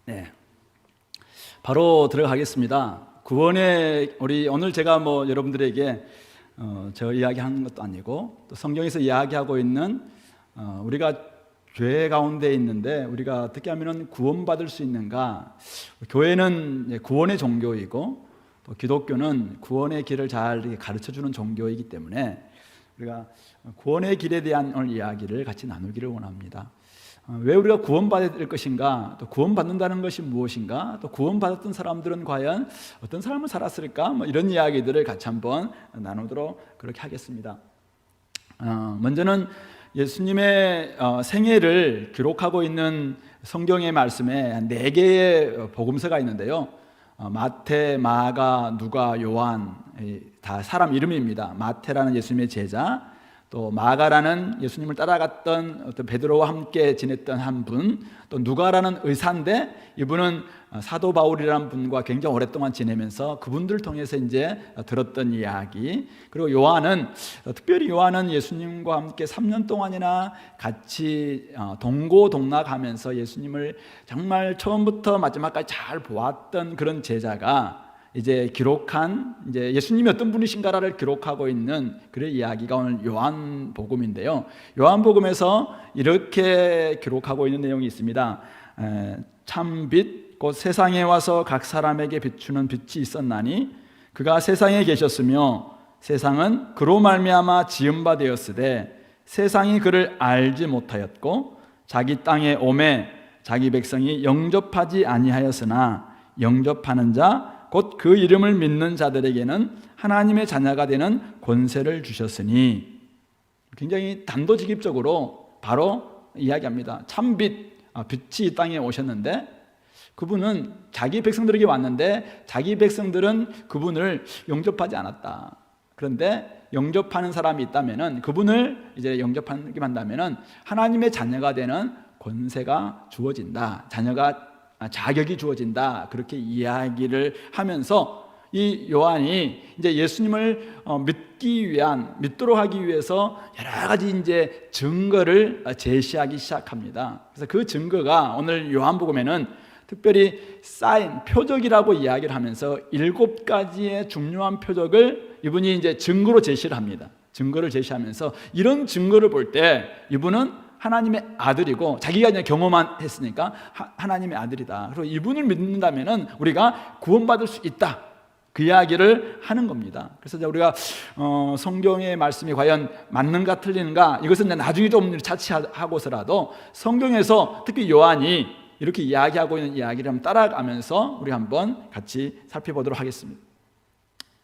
네, 바로 들어가겠습니다. 구원의 우리 오늘 제가 여러분들에게 저 이야기하는 것도 아니고 또 성경에서 이야기하고 있는 우리가 죄 가운데 있는데 우리가 어떻게 하면 구원받을 수 있는가? 교회는 구원의 종교이고 또 기독교는 구원의 길을 잘 가르쳐주는 종교이기 때문에 우리가 구원의 길에 대한 오늘 이야기를 같이 나누기를 원합니다. 왜 우리가 구원받을 것인가, 또 구원받는다는 것이 무엇인가, 또 구원받았던 사람들은 과연 어떤 삶을 살았을까, 이런 이야기들을 같이 한번 나누도록 그렇게 하겠습니다. 먼저는 예수님의 생애를 기록하고 있는 성경의 말씀에 4개의 복음서가 있는데요. 마태, 마가, 누가, 요한, 다 사람 이름입니다. 마태라는 예수님의 제자, 또 마가라는 예수님을 따라갔던 어떤 베드로와 함께 지냈던 한 분, 또 누가라는 의사인데 이분은 사도 바울이라는 분과 굉장히 오랫동안 지내면서 그분들을 통해서 이제 들었던 이야기. 그리고 요한은 특별히 요한은 예수님과 함께 3년 동안이나 같이 동고동락하면서 예수님을 정말 처음부터 마지막까지 잘 보았던 그런 제자가 이제 기록한 이제 예수님이 어떤 분이신가를 기록하고 있는 그런 이야기가 오늘 요한복음인데요. 요한복음에서 이렇게 기록하고 있는 내용이 있습니다. 참빛 곧 세상에 와서 각 사람에게 비추는 빛이 있었나니 그가 세상에 계셨으며 세상은 그로 말미암아 지은 바 되었으되 세상이 그를 알지 못하였고 자기 땅에 오매 자기 백성이 영접하지 아니하였으나 영접하는 자 곧 그 이름을 믿는 자들에게는 하나님의 자녀가 되는 권세를 주셨으니, 굉장히 단도직입적으로 바로 이야기합니다. 참빛, 빛이 이 땅에 오셨는데 그분은 자기 백성들에게 왔는데 자기 백성들은 그분을 영접하지 않았다. 그런데 영접하는 사람이 있다면은, 그분을 이제 영접하기만 한다면은 하나님의 자녀가 되는 권세가 주어진다. 자격이 주어진다. 그렇게 이야기를 하면서 이 요한이 이제 예수님을 믿도록 하기 위해서 여러 가지 이제 증거를 제시하기 시작합니다. 그래서 그 증거가 오늘 요한복음에는 특별히 사인, 표적이라고 이야기를 하면서 7가지의 중요한 표적을 이분이 이제 증거로 제시를 합니다. 증거를 제시하면서 이런 증거를 볼 때 이분은 하나님의 아들이고, 자기가 그냥 경험만 했으니까 하나님의 아들이다. 그리고 이분을 믿는다면은 우리가 구원받을 수 있다. 그 이야기를 하는 겁니다. 그래서 우리가 성경의 말씀이 과연 맞는가 틀리는가, 이것은 나중에 좀 차치하고서라도 성경에서 특히 요한이 이렇게 이야기하고 있는 이야기를 한번 따라가면서 우리 한번 같이 살펴보도록 하겠습니다.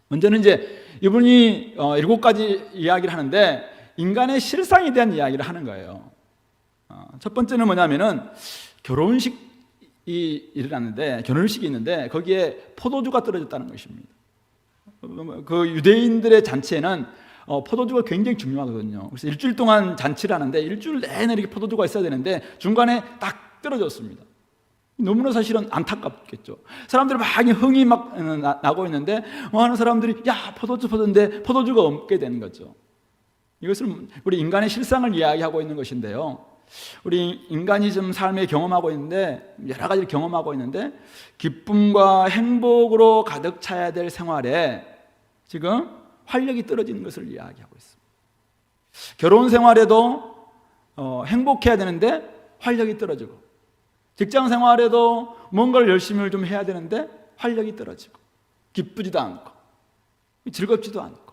먼저는 이제 이분이 7가지 이야기를 하는데 인간의 실상에 대한 이야기를 하는 거예요. 첫 번째는 뭐냐면은 결혼식이 일어났는데, 결혼식이 있는데 거기에 포도주가 떨어졌다는 것입니다. 그 유대인들의 잔치에는 포도주가 굉장히 중요하거든요. 그래서 일주일 동안 잔치를 하는데 일주일 내내 이렇게 포도주가 있어야 되는데 중간에 딱 떨어졌습니다. 너무나 사실은 안타깝겠죠. 사람들이 막 흥이 막 나고 있는데 많은 사람들이 야, 포도주인데 포도주가 없게 되는 거죠. 이것은 우리 인간의 실상을 이야기하고 있는 것인데요. 우리 인간이 좀 삶에 경험하고 있는데, 여러 가지를 경험하고 있는데 기쁨과 행복으로 가득 차야 될 생활에 지금 활력이 떨어지는 것을 이야기하고 있습니다. 결혼 생활에도 행복해야 되는데 활력이 떨어지고, 직장 생활에도 뭔가를 열심히 좀 해야 되는데 활력이 떨어지고, 기쁘지도 않고 즐겁지도 않고,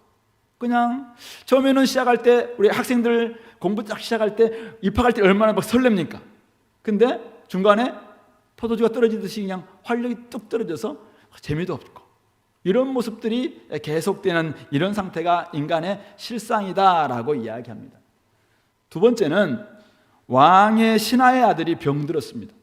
그냥 처음에는 시작할 때 우리 학생들 공부 딱 시작할 때 입학할 때 얼마나 막 설렙니까? 근데 중간에 포도주가 떨어지듯이 그냥 활력이 뚝 떨어져서 재미도 없고, 이런 모습들이 계속되는 이런 상태가 인간의 실상이다라고 이야기합니다. 두 번째는 왕의 신하의 아들이 병들었습니다.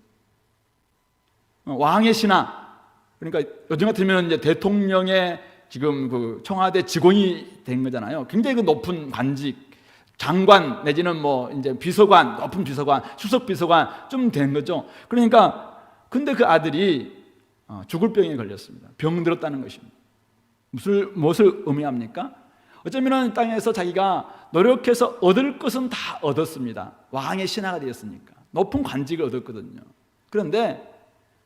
왕의 신하, 그러니까 요즘 같으면 이제 대통령의 지금 그 청와대 직원이 된 거잖아요. 굉장히 그 높은 관직, 장관 내지는 이제 비서관, 높은 비서관, 수석 비서관 좀 된 거죠. 그러니까 근데 그 아들이 죽을 병에 걸렸습니다. 병들었다는 것입니다. 무엇을 의미합니까? 어쩌면 땅에서 자기가 노력해서 얻을 것은 다 얻었습니다. 왕의 신하가 되었으니까 높은 관직을 얻었거든요. 그런데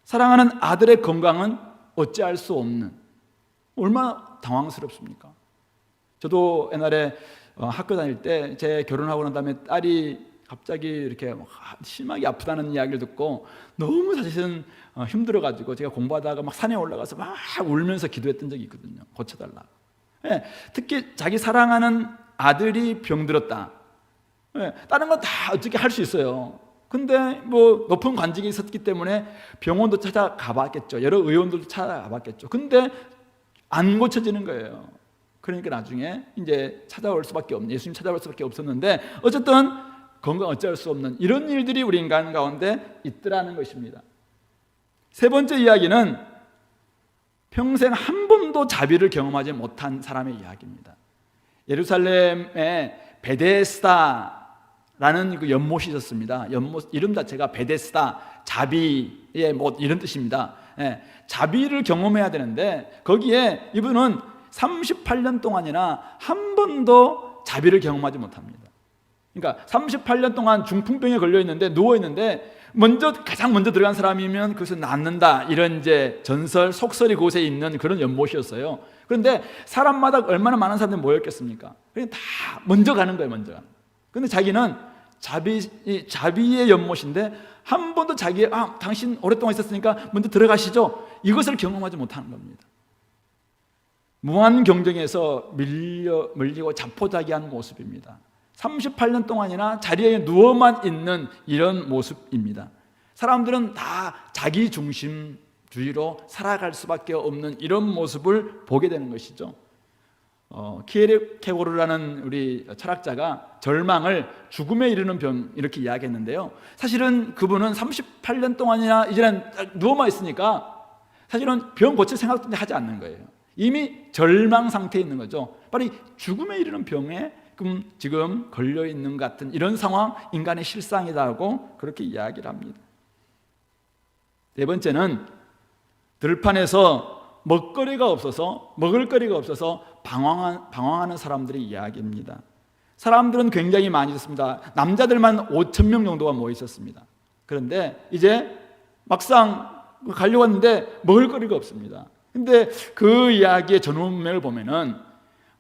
사랑하는 아들의 건강은 어찌할 수 없는, 얼마나 당황스럽습니까? 저도 옛날에 학교 다닐 때 제 결혼하고 난 다음에 딸이 갑자기 이렇게 심하게 아프다는 이야기를 듣고 너무 사실은 힘들어가지고 제가 공부하다가 막 산에 올라가서 막 울면서 기도했던 적이 있거든요. 고쳐달라. 예, 특히 자기 사랑하는 아들이 병들었다. 예, 다른 건 다 어떻게 할 수 있어요. 근데 뭐 높은 관직이 있었기 때문에 병원도 찾아가 봤겠죠. 여러 의원들도 찾아가 봤겠죠. 근데 안 고쳐지는 거예요. 그러니까 나중에 이제 찾아올 수밖에 없는, 예수님 찾아올 수밖에 없었는데, 어쨌든 건강 어쩔 수 없는 이런 일들이 우리 인간 가운데 있더라는 것입니다. 세 번째 이야기는 평생 한 번도 자비를 경험하지 못한 사람의 이야기입니다. 예루살렘에 베데스다라는 그 연못이 있었습니다. 연못 이름 자체가 베데스다, 자비의 못 이런 뜻입니다. 예, 자비를 경험해야 되는데 거기에 이분은 38년 동안이나 한 번도 자비를 경험하지 못합니다. 그러니까 38년 동안 중풍병에 걸려 있는데 누워 있는데 가장 먼저 들어간 사람이면 그것을 낫는다, 이런 이제 전설 속설이 그곳에 있는 그런 연못이었어요. 그런데 사람마다 얼마나 많은 사람들이 모였겠습니까? 그냥 다 먼저 가는 거예요, 먼저. 근데 자기는 자비의 연못인데 한 번도 당신 오랫동안 있었으니까 먼저 들어가시죠, 이것을 경험하지 못하는 겁니다. 무한 경쟁에서 밀리고 자포자기한 모습입니다. 38년 동안이나 자리에 누워만 있는 이런 모습입니다. 사람들은 다 자기 중심주의로 살아갈 수밖에 없는 이런 모습을 보게 되는 것이죠. 키에르케고르라는 우리 철학자가 절망을 죽음에 이르는 병, 이렇게 이야기했는데요. 사실은 그분은 38년 동안이나 이제는 누워만 있으니까 사실은 병 고칠 생각도 하지 않는 거예요. 이미 절망 상태에 있는 거죠. 바로 이 죽음에 이르는 병에 지금 걸려있는 것 같은 이런 상황, 인간의 실상이라고 그렇게 이야기를 합니다. 네 번째는 들판에서 먹을 거리가 없어서 방황하는 사람들의 이야기입니다. 사람들은 굉장히 많이 있었습니다. 남자들만 5,000명 정도가 모여 있었습니다. 그런데 이제 막상 가려고 하는데 먹을 거리가 없습니다. 근데 그 이야기의 전문맥을 보면은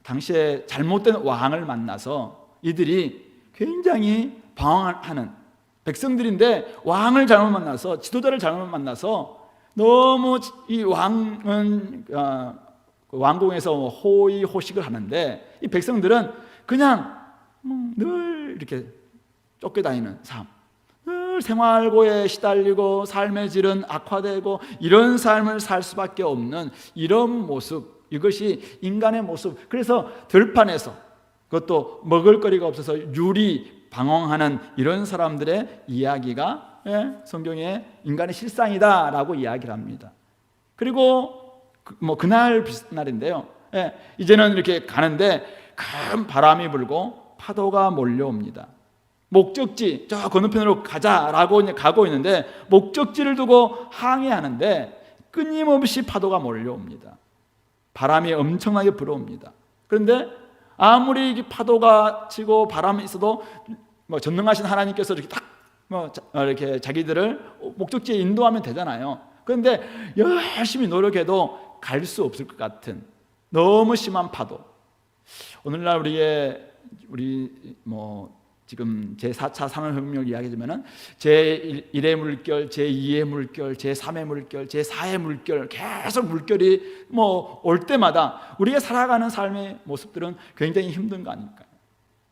당시에 잘못된 왕을 만나서 이들이 굉장히 방황하는 백성들인데, 왕을 잘못 만나서, 지도자를 잘못 만나서 너무 이 왕은 왕궁에서 호의호식을 하는데 이 백성들은 그냥 늘 이렇게 쫓겨다니는 삶, 늘 생활고에 시달리고 삶의 질은 악화되고 이런 삶을 살 수밖에 없는 이런 모습, 이것이 인간의 모습. 그래서 들판에서, 그것도 먹을 거리가 없어서 유리 방황하는 이런 사람들의 이야기가 성경의 인간의 실상이다라고 이야기를 합니다. 그리고 그날 비슷날인데요, 이제는 이렇게 가는데 큰 바람이 불고 파도가 몰려옵니다. 목적지 저 건너편으로 가자라고 가고 있는데 목적지를 두고 항해하는데 끊임없이 파도가 몰려옵니다. 바람이 엄청나게 불어옵니다. 그런데 아무리 파도가 치고 바람이 있어도 전능하신 하나님께서 이렇게 이렇게 자기들을 목적지에 인도하면 되잖아요. 그런데 열심히 노력해도 갈 수 없을 것 같은 너무 심한 파도. 오늘날 우리 지금 제4차 산업혁명을 이야기하자면은 제1의 물결, 제2의 물결, 제3의 물결, 제4의 물결, 계속 물결이 올 때마다 우리가 살아가는 삶의 모습들은 굉장히 힘든 거 아닐까요?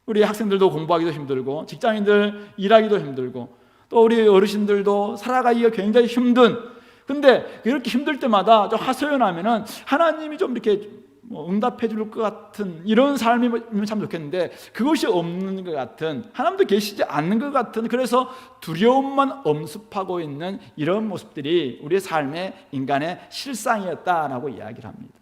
우리 학생들도 공부하기도 힘들고, 직장인들 일하기도 힘들고, 또 우리 어르신들도 살아가기가 굉장히 힘든. 근데 이렇게 힘들 때마다 좀 하소연하면은 하나님이 좀 이렇게 응답해 줄 것 같은 이런 삶이면 참 좋겠는데 그것이 없는 것 같은, 하나님도 계시지 않는 것 같은, 그래서 두려움만 엄습하고 있는 이런 모습들이 우리의 삶의 인간의 실상이었다라고 이야기를 합니다.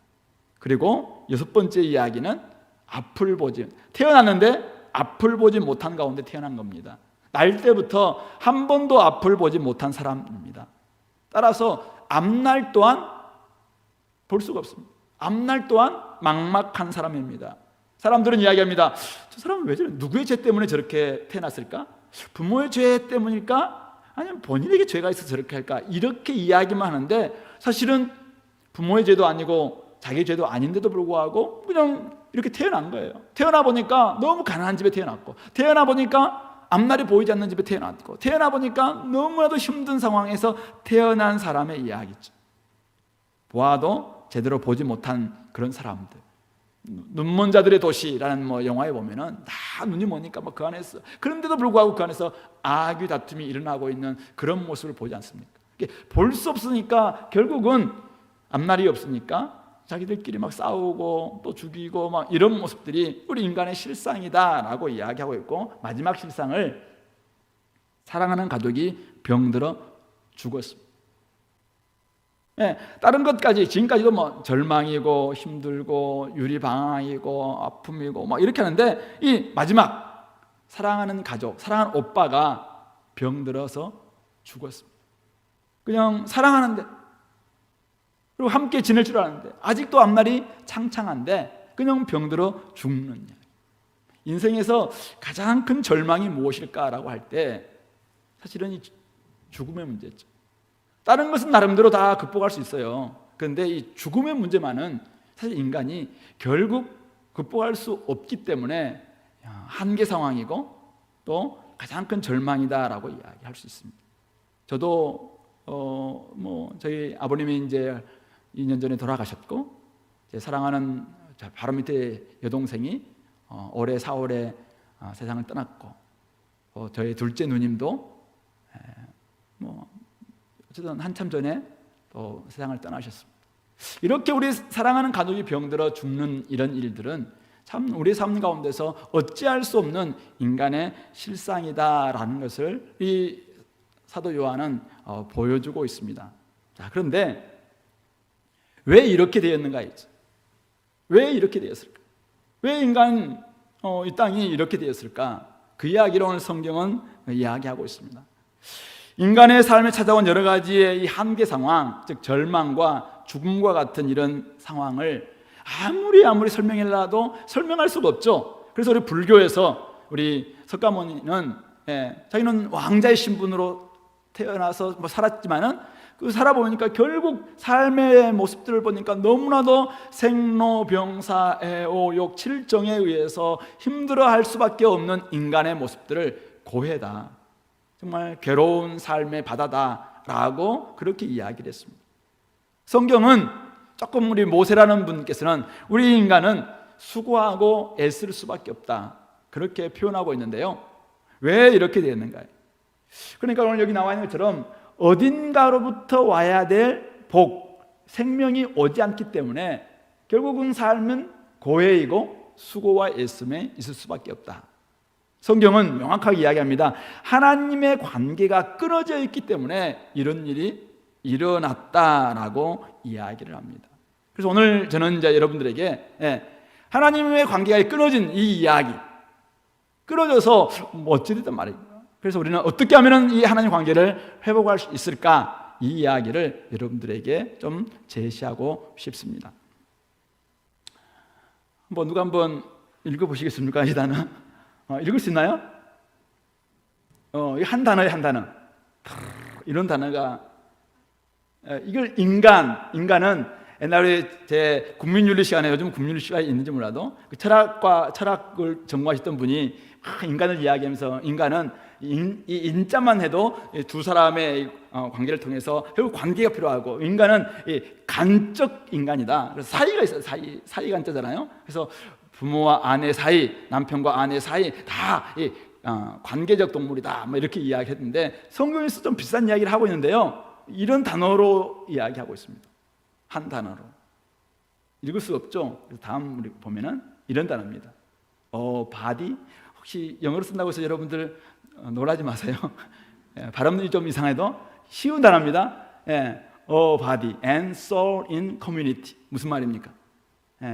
그리고 여섯 번째 이야기는 앞을 보지, 태어났는데 앞을 보지 못한 가운데 태어난 겁니다. 날 때부터 한 번도 앞을 보지 못한 사람입니다. 따라서 앞날 또한 볼 수가 없습니다. 앞날 또한 막막한 사람입니다. 사람들은 이야기합니다. 저 사람은 왜 저래? 누구의 죄 때문에 저렇게 태어났을까? 부모의 죄 때문일까? 아니면 본인에게 죄가 있어서 저렇게 할까? 이렇게 이야기만 하는데 사실은 부모의 죄도 아니고 자기 죄도 아닌데도 불구하고 그냥 이렇게 태어난 거예요. 태어나 보니까 너무 가난한 집에 태어났고, 태어나 보니까 앞날이 보이지 않는 집에 태어났고, 태어나 보니까 너무나도 힘든 상황에서 태어난 사람의 이야기죠. 보아도 제대로 보지 못한 그런 사람들, 눈먼 자들의 도시라는 영화에 보면은 다 눈이 머니까 그 안에서, 그런데도 불구하고 그 안에서 악의 다툼이 일어나고 있는 그런 모습을 보지 않습니까? 볼 수 없으니까 결국은 앞날이 없으니까 자기들끼리 막 싸우고 또 죽이고 막 이런 모습들이 우리 인간의 실상이다라고 이야기하고 있고, 마지막 실상을 사랑하는 가족이 병들어 죽었습니다. 다른 것까지 지금까지도 절망이고 힘들고 유리방황이고 아픔이고 이렇게 하는데, 이 마지막 사랑하는 가족, 사랑하는 오빠가 병들어서 죽었습니다. 그냥 사랑하는데, 그리고 함께 지낼 줄 아는데, 아직도 앞날이 창창한데 그냥 병들어 죽는 이야기. 인생에서 가장 큰 절망이 무엇일까라고 할 때 사실은 이 죽음의 문제죠. 다른 것은 나름대로 다 극복할 수 있어요. 그런데 이 죽음의 문제만은 사실 인간이 결국 극복할 수 없기 때문에 한계 상황이고 또 가장 큰 절망이다라고 이야기할 수 있습니다. 저도 저희 아버님이 이제 2년 전에 돌아가셨고, 제 사랑하는 바로 밑에 여동생이 올해 4월에 세상을 떠났고, 저희 둘째 누님도 어쨌든 한참 전에 또 세상을 떠나셨습니다. 이렇게 우리 사랑하는 가족이 병들어 죽는 이런 일들은 참 우리 삶 가운데서 어찌할 수 없는 인간의 실상이다라는 것을 이 사도 요한은 보여주고 있습니다. 자, 그런데 왜 이렇게 되었는가 했죠? 왜 이렇게 되었을까? 왜 인간 이 땅이 이렇게 되었을까? 그 이야기를 오늘 성경은 이야기하고 있습니다. 인간의 삶에 찾아온 여러 가지의 이 한계 상황, 즉 절망과 죽음과 같은 이런 상황을 아무리 설명해도 설명할 수가 없죠. 그래서 우리 불교에서 우리 석가모니는 자기는 왕자의 신분으로 태어나서 살았지만은 그 살아보니까 결국 삶의 모습들을 보니까 너무나도 생로병사 애오욕 칠정에 의해서 힘들어할 수밖에 없는 인간의 모습들을 고해다, 정말 괴로운 삶의 바다다라고 그렇게 이야기를 했습니다. 성경은 조금 우리 모세라는 분께서는 우리 인간은 수고하고 애쓸 수밖에 없다, 그렇게 표현하고 있는데요. 왜 이렇게 되었는가요? 그러니까 오늘 여기 나와 있는 것처럼 어딘가로부터 와야 될 복, 생명이 오지 않기 때문에 결국은 삶은 고해이고 수고와 애씀에 있을 수밖에 없다. 성경은 명확하게 이야기합니다. 하나님의 관계가 끊어져 있기 때문에 이런 일이 일어났다라고 이야기를 합니다. 그래서 오늘 저는 이제 여러분들에게 하나님의 관계가 끊어진 이 이야기, 끊어져서 어찌됐든 말입니다. 그래서 우리는 어떻게 하면 이 하나님 관계를 회복할 수 있을까? 이 이야기를 여러분들에게 좀 제시하고 싶습니다. 누가 한번 읽어보시겠습니까? 이 단어 읽을 수 있나요? 한 단어에 한 단어. 이런 단어가, 이걸 인간은 옛날에 제 국민윤리 시간에, 요즘 국민윤리 시간이 있는지 몰라도 그 철학을 전공하셨던 분이 인간을 이야기하면서 인간은 이 인자만 해도 두 사람의 관계를 통해서 결국 관계가 필요하고, 인간은 간적 인간이다. 그래서 사이가 있어요. 사이 간자잖아요. 그래서 부모와 아내 사이, 남편과 아내 사이 다 관계적 동물이다, 이렇게 이야기했는데 성경에서 좀 비슷한 이야기를 하고 있는데요. 이런 단어로 이야기하고 있습니다. 한 단어로 읽을 수 없죠. 그래서 다음 우리 보면은 이런 단어입니다. body. 혹시 영어로 쓴다고 해서 여러분들 놀라지 마세요. 발음이 좀 이상해도 쉬운 단어입니다. body and soul in community. 무슨 말입니까?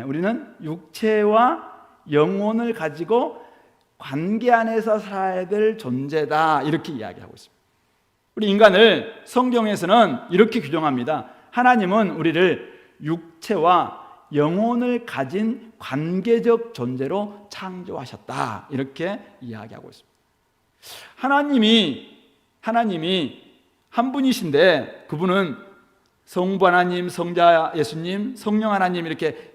우리는 육체와 영혼을 가지고 관계 안에서 살아야 될 존재다, 이렇게 이야기하고 있습니다. 우리 인간을 성경에서는 이렇게 규정합니다. 하나님은 우리를 육체와 영혼을 가진 관계적 존재로 창조하셨다, 이렇게 이야기하고 있습니다. 하나님이 한 분이신데 그분은 성부 하나님, 성자 예수님, 성령 하나님 이렇게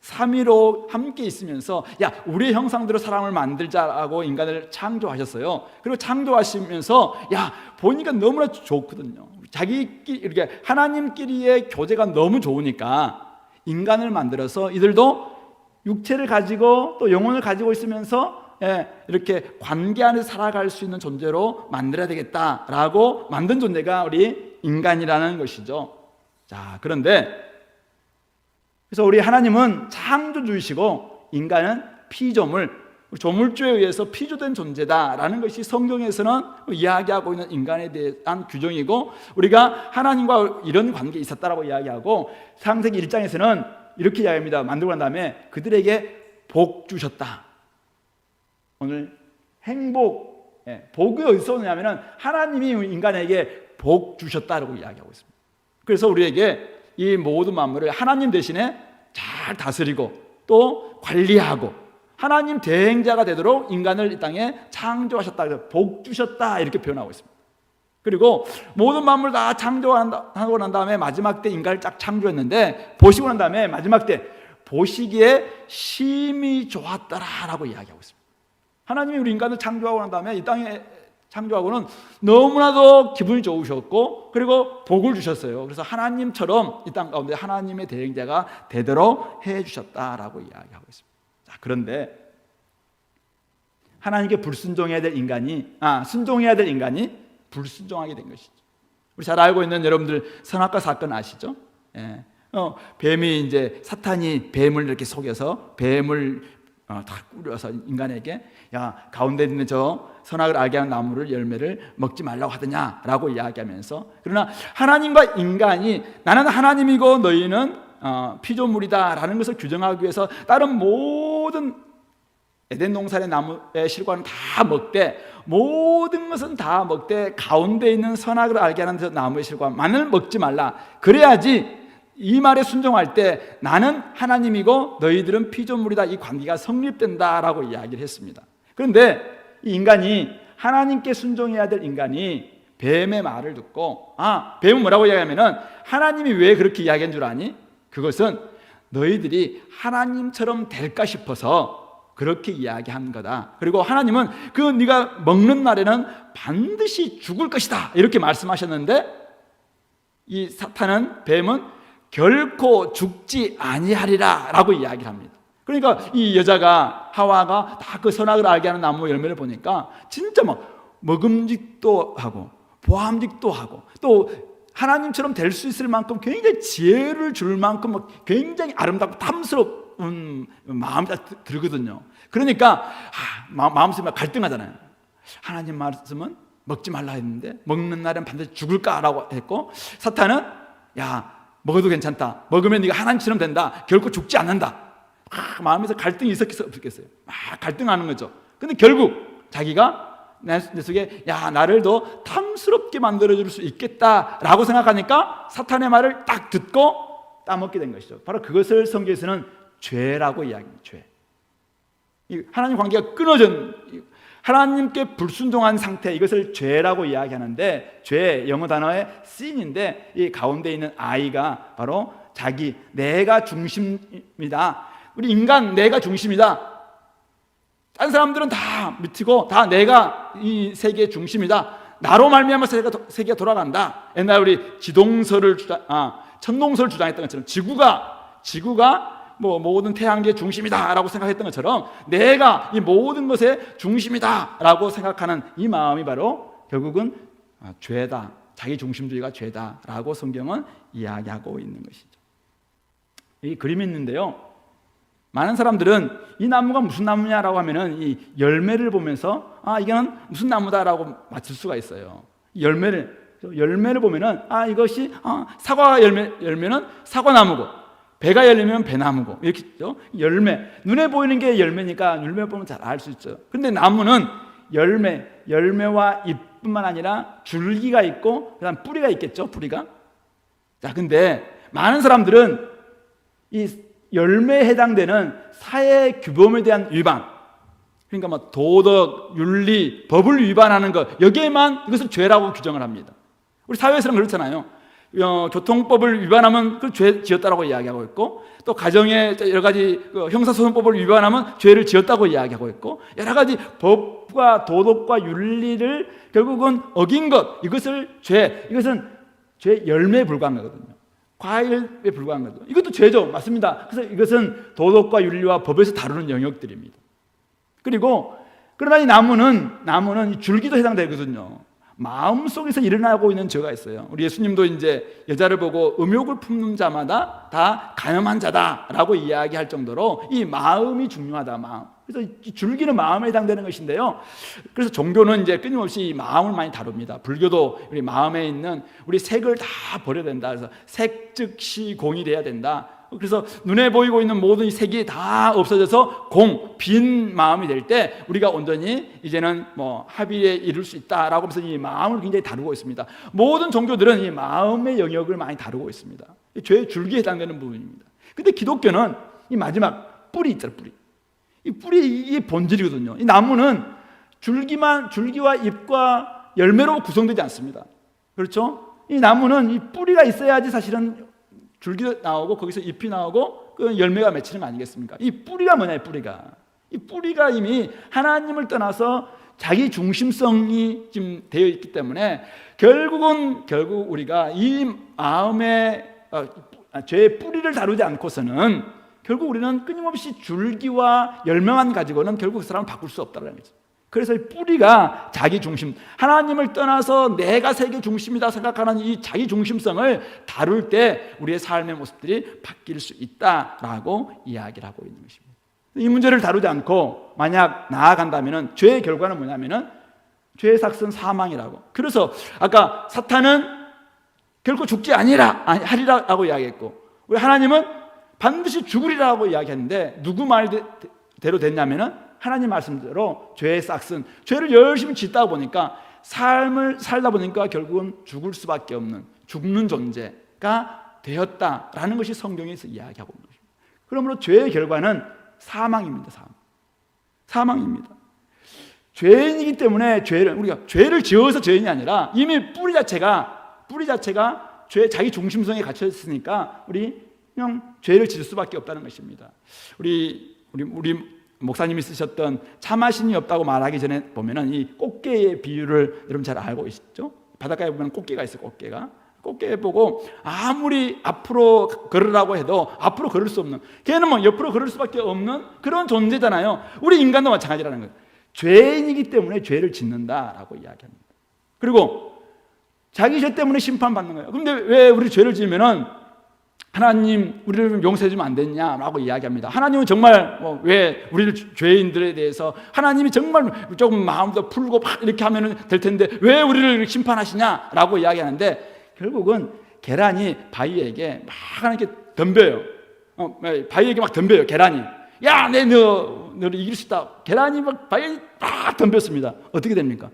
삼위로 함께 있으면서 야 우리의 형상대로 사람을 만들자라고 인간을 창조하셨어요. 그리고 창조하시면서 야 보니까 너무나 좋거든요. 자기끼리 이렇게 하나님끼리의 교제가 너무 좋으니까 인간을 만들어서 이들도 육체를 가지고 또 영혼을 가지고 있으면서 이렇게 관계 안에서 살아갈 수 있는 존재로 만들어야 되겠다라고 만든 존재가 우리 인간이라는 것이죠. 자, 그런데 그래서 우리 하나님은 창조주이시고 인간은 피조물, 조물주에 의해서 피조된 존재다라는 것이 성경에서는 이야기하고 있는 인간에 대한 규정이고, 우리가 하나님과 이런 관계에 있었다라고 이야기하고, 창세기 1장에서는 이렇게 이야기합니다. 만들고 난 다음에 그들에게 복 주셨다. 오늘 행복, 복이 어디서 오냐면은 하나님이 인간에게 복 주셨다라고 이야기하고 있습니다. 그래서 우리에게 이 모든 만물을 하나님 대신에 잘 다스리고 또 관리하고 하나님 대행자가 되도록 인간을 이 땅에 창조하셨다, 복 주셨다 이렇게 표현하고 있습니다. 그리고 모든 만물 다 창조하고 난 다음에 마지막 때 인간을 쫙 창조했는데 보시고 난 다음에 마지막 때 보시기에 심히 좋았더라라고 이야기하고 있습니다. 하나님이 우리 인간을 창조하고 난 다음에 이 땅에 창조하고는 너무나도 기분이 좋으셨고 그리고 복을 주셨어요. 그래서 하나님처럼 이 땅 가운데 하나님의 대행자가 되도록 해주셨다라고 이야기하고 있습니다. 자, 그런데 하나님께 불순종해야 될 인간이 순종해야 될 인간이 불순종하게 된 것이죠. 우리 잘 알고 있는 여러분들 선악과 사건 아시죠? 뱀이 이제 사탄이 뱀을 이렇게 속여서 뱀을 다 꾸려서 인간에게 야 가운데 있는 저 선악을 알게 하는 나무를 열매를 먹지 말라고 하더냐라고 이야기하면서, 그러나 하나님과 인간이 나는 하나님이고 너희는 피조물이다라는 것을 규정하기 위해서 다른 모든 에덴 동산의 나무의 실과는 다 먹되 모든 것은 다 먹되 가운데 있는 선악을 알게 하는 저 나무의 실과만을 먹지 말라. 그래야지 이 말에 순종할 때 나는 하나님이고 너희들은 피조물이다, 이 관계가 성립된다라고 이야기를 했습니다. 그런데 이 인간이 하나님께 순종해야 될 인간이 뱀의 말을 듣고 뱀은 뭐라고 이야기하면은 하나님이 왜 그렇게 이야기한 줄 아니? 그것은 너희들이 하나님처럼 될까 싶어서 그렇게 이야기한 거다. 그리고 하나님은 그 네가 먹는 날에는 반드시 죽을 것이다 이렇게 말씀하셨는데 이 사탄은 뱀은 결코 죽지 아니하리라 라고 이야기를 합니다. 그러니까 이 여자가 하와가 다 그 선악을 알게 하는 나무 열매를 보니까 진짜 막 먹음직도 하고 보암직도 하고 또 하나님처럼 될 수 있을 만큼 굉장히 지혜를 줄 만큼 굉장히 아름답고 탐스러운 마음이 들거든요. 그러니까 마음속에 갈등하잖아요. 하나님 말씀은 먹지 말라 했는데 먹는 날은 반드시 죽을까라고 했고, 사탄은 야 먹어도 괜찮다, 먹으면 네가 하나님처럼 된다, 결코 죽지 않는다. 마음에서 갈등이 있었겠어요, 없었겠어요? 갈등하는 거죠. 근데 결국 자기가 내 속에 야 나를 더 탐스럽게 만들어줄 수 있겠다라고 생각하니까 사탄의 말을 딱 듣고 따먹게 된 것이죠. 바로 그것을 성경에서는 죄라고 이야기합니다. 죄. 하나님 관계가 끊어진, 하나님께 불순종한 상태, 이것을 죄라고 이야기하는데, 죄 영어 단어의 sin인데 이 가운데 있는 I가 바로 자기, 내가 중심이다. 우리 인간 내가 중심이다. 다른 사람들은 다 밑이고 다 내가 이 세계의 중심이다. 나로 말미암아 세계가 돌아간다. 옛날 우리 천동설을 주장했던 것처럼 지구가 뭐 모든 태양계의 중심이다라고 생각했던 것처럼 내가 이 모든 것의 중심이다라고 생각하는 이 마음이 바로 결국은 죄다, 자기 중심주의가 죄다라고 성경은 이야기하고 있는 것이죠. 이 그림이 있는데요, 많은 사람들은 이 나무가 무슨 나무냐라고 하면은 이 열매를 보면서 이건 무슨 나무다라고 맞출 수가 있어요. 열매를 보면은 이것이 사과 열매는 사과나무고, 배가 열리면 배나무고, 이렇게 있죠. 열매, 눈에 보이는 게 열매니까 열매 보면 잘 알 수 있죠. 근데 나무는 열매와 잎뿐만 아니라 줄기가 있고 그다음 뿌리가 있겠죠. 뿌리가. 자, 근데 많은 사람들은 이 열매에 해당되는 사회 규범에 대한 위반, 그러니까 뭐 도덕, 윤리, 법을 위반하는 것, 여기에만 이것을 죄라고 규정을 합니다. 우리 사회에서는 그렇잖아요. 교통법을 위반하면 그 죄 지었다라고 이야기하고 있고, 또 가정의 여러 가지 형사소송법을 위반하면 죄를 지었다고 이야기하고 있고, 여러 가지 법과 도덕과 윤리를 결국은 어긴 것, 이것은 죄 열매에 불과한 거거든요. 과일에 불과한 거죠. 이것도 죄죠. 맞습니다. 그래서 이것은 도덕과 윤리와 법에서 다루는 영역들입니다. 그리고 그러나 이 나무는 이 줄기도 해당되거든요. 마음속에서 일어나고 있는 죄가 있어요. 우리 예수님도 이제 여자를 보고 음욕을 품는 자마다 다 간음한 자다라고 이야기할 정도로 이 마음이 중요하다. 마음. 그래서 이 줄기는 마음에 해당되는 것인데요. 그래서 종교는 이제 끊임없이 이 마음을 많이 다룹니다. 불교도 우리 마음에 있는 우리 색을 다 버려야 된다. 그래서 색 즉시 공이 돼야 된다. 그래서 눈에 보이고 있는 모든 이 색이 다 없어져서 빈 마음이 될 때 우리가 온전히 이제는 뭐 합의에 이룰 수 있다라고 하면서 이 마음을 굉장히 다루고 있습니다. 모든 종교들은 이 마음의 영역을 많이 다루고 있습니다. 죄의 줄기에 해당되는 부분입니다. 근데 기독교는 이 마지막 뿌리 있잖아요. 이 뿌리, 이게 본질이거든요. 이 나무는 줄기와 잎과 열매로 구성되지 않습니다. 그렇죠? 이 나무는 이 뿌리가 있어야지 사실은 줄기도 나오고 거기서 잎이 나오고 그 열매가 맺히는 거 아니겠습니까? 이 뿌리가 뭐냐, 이 뿌리가 이미 하나님을 떠나서 자기 중심성이 지금 되어 있기 때문에 결국 우리가 이 마음의 죄의 뿌리를 다루지 않고서는 결국 우리는 끊임없이 줄기와 열매만 가지고는 결국 그 사람을 바꿀 수 없다는 거죠. 그래서 이 뿌리가 자기 중심, 하나님을 떠나서 내가 세계 중심이다 생각하는 이 자기 중심성을 다룰 때 우리의 삶의 모습들이 바뀔 수 있다라고 이야기를 하고 있는 것입니다. 이 문제를 다루지 않고 만약 나아간다면 죄의 결과는 뭐냐면은 죄의 삭은 사망이라고. 그래서 아까 사탄은 결코 죽지 하리라고 이야기했고, 우리 하나님은 반드시 죽으리라고 이야기했는데 누구 말대로 됐냐면은 하나님 말씀대로 죄의 싹은 죄를 열심히 짓다 보니까 삶을 살다 보니까 결국은 죽을 수밖에 없는 죽는 존재가 되었다라는 것이 성경에서 이야기하고 있는 것입니다. 그러므로 죄의 결과는 사망입니다. 사망입니다. 죄인이기 때문에 우리가 죄를 지어서 죄인이 아니라 이미 뿌리 자체가 자기 중심성에 갇혀 있으니까 우리 그냥 죄를 지을 수밖에 없다는 것입니다. 우리 목사님이 쓰셨던 차 마신이 없다고 말하기 전에 보면은 이 꽃게의 비유를 여러분 잘 알고 있죠? 바닷가에 보면 꽃게가 있어요. 꽃게 보고 아무리 앞으로 걸으라고 해도 앞으로 걸을 수 없는, 걔는 뭐 옆으로 걸을 수밖에 없는 그런 존재잖아요. 우리 인간도 마찬가지라는 거예요. 죄인이기 때문에 죄를 짓는다라고 이야기합니다. 그리고 자기 죄 때문에 심판받는 거예요. 그런데 왜 우리 죄를 지으면은 하나님 우리를 용서해 주면 안 됐냐라고 이야기합니다. 하나님은 정말 왜 우리를 죄인들에 대해서 하나님이 정말 조금 마음도 풀고 막 이렇게 하면 될 텐데 왜 우리를 심판하시냐라고 이야기하는데, 결국은 계란이 바위에게 막 이렇게 덤벼요. 바위에게 막 덤벼요. 계란이. 야, 너를 이길 수 있다. 계란이 막 바위에 막 덤볐습니다. 어떻게 됩니까?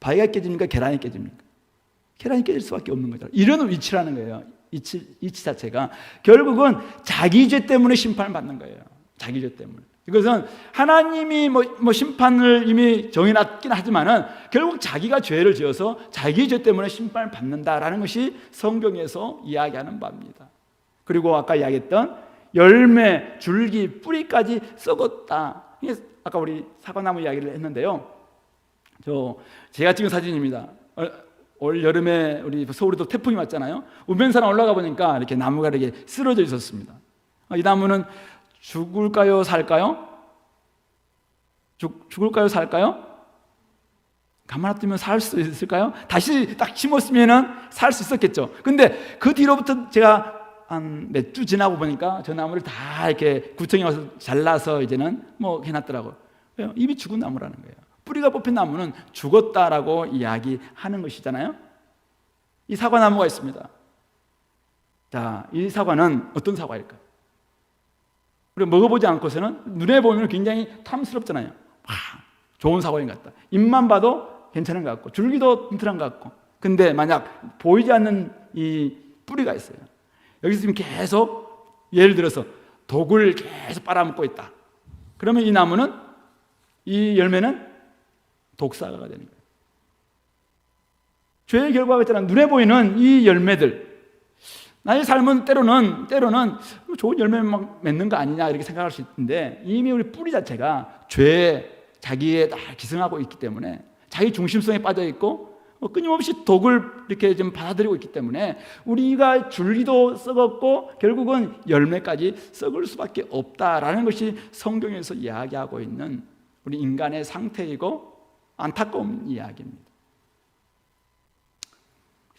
바위가 깨집니까? 계란이 깨집니까? 계란이 깨질 수밖에 없는 거죠. 이런 위치라는 거예요. 이치 자체가 결국은 자기 죄 때문에 심판을 받는 거예요. 자기 죄 때문에. 이것은 하나님이 심판을 이미 정해놨긴 하지만은 결국 자기가 죄를 지어서 자기 죄 때문에 심판을 받는다라는 것이 성경에서 이야기하는 바입니다. 그리고 아까 이야기했던 열매, 줄기, 뿌리까지 썩었다. 아까 우리 사과나무 이야기를 했는데요. 제가 찍은 사진입니다. 올 여름에 우리 서울에도 태풍이 왔잖아요. 우면산 올라가 보니까 이렇게 나무가 이렇게 쓰러져 있었습니다. 이 나무는 죽을까요, 살까요? 죽을까요, 살까요? 가만 놔두면 살 수 있을까요? 다시 딱 심었으면은 살 수 있었겠죠. 근데 그 뒤로부터 제가 한 몇 주 지나고 보니까 저 나무를 다 이렇게 구청에 와서 잘라서 이제는 해놨더라고요. 왜요? 이미 죽은 나무라는 거예요. 뿌리가 뽑힌 나무는 죽었다라고 이야기하는 것이잖아요. 이 사과나무가 있습니다. 자, 이 사과는 어떤 사과일까요? 우리가 먹어보지 않고서는 눈에 보면 굉장히 탐스럽잖아요. 좋은 사과인 것 같다. 잎만 봐도 괜찮은 것 같고 줄기도 튼튼한 것 같고. 근데 만약 보이지 않는 이 뿌리가 있어요. 여기서 지금 계속 예를 들어서 독을 계속 빨아먹고 있다. 그러면 이 나무는 이 열매는 독사가 되는 거예요. 죄의 결과가 있잖아. 눈에 보이는 이 열매들, 나의 삶은 때로는 좋은 열매만 맺는 거 아니냐 이렇게 생각할 수 있는데, 이미 우리 뿌리 자체가 죄에 자기에 다 기승하고 있기 때문에, 자기 중심성에 빠져 있고 끊임없이 독을 이렇게 좀 받아들이고 있기 때문에 우리가 줄기도 썩었고 결국은 열매까지 썩을 수밖에 없다라는 것이 성경에서 이야기하고 있는 우리 인간의 상태이고 안타까운 이야기입니다.